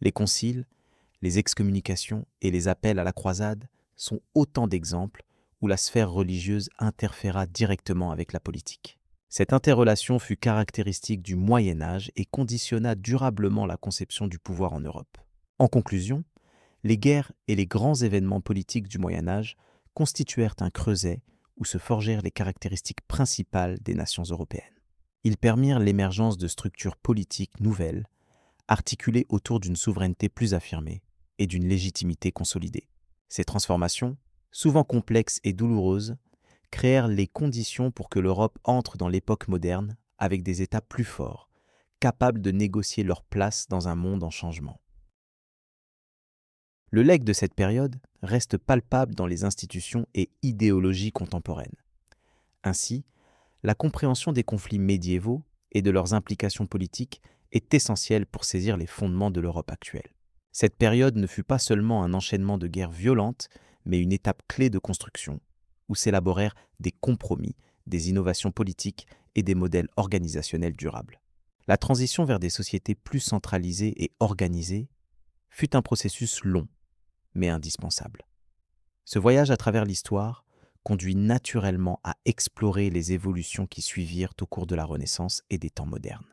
Les conciles, les excommunications et les appels à la croisade sont autant d'exemples où la sphère religieuse interféra directement avec la politique. Cette interrelation fut caractéristique du Moyen Âge et conditionna durablement la conception du pouvoir en Europe. En conclusion, les guerres et les grands événements politiques du Moyen Âge constituèrent un creuset où se forgèrent les caractéristiques principales des nations européennes. Ils permirent l'émergence de structures politiques nouvelles, articulées autour d'une souveraineté plus affirmée et d'une légitimité consolidée. Ces transformations, souvent complexes et douloureuses, créèrent les conditions pour que l'Europe entre dans l'époque moderne avec des États plus forts, capables de négocier leur place dans un monde en changement. Le legs de cette période reste palpable dans les institutions et idéologies contemporaines. Ainsi, la compréhension des conflits médiévaux et de leurs implications politiques est essentielle pour saisir les fondements de l'Europe actuelle. Cette période ne fut pas seulement un enchaînement de guerres violentes, mais une étape clé de construction, où s'élaborèrent des compromis, des innovations politiques et des modèles organisationnels durables. La transition vers des sociétés plus centralisées et organisées fut un processus long, mais indispensable. Ce voyage à travers l'histoire conduit naturellement à explorer les évolutions qui suivirent au cours de la Renaissance et des temps modernes.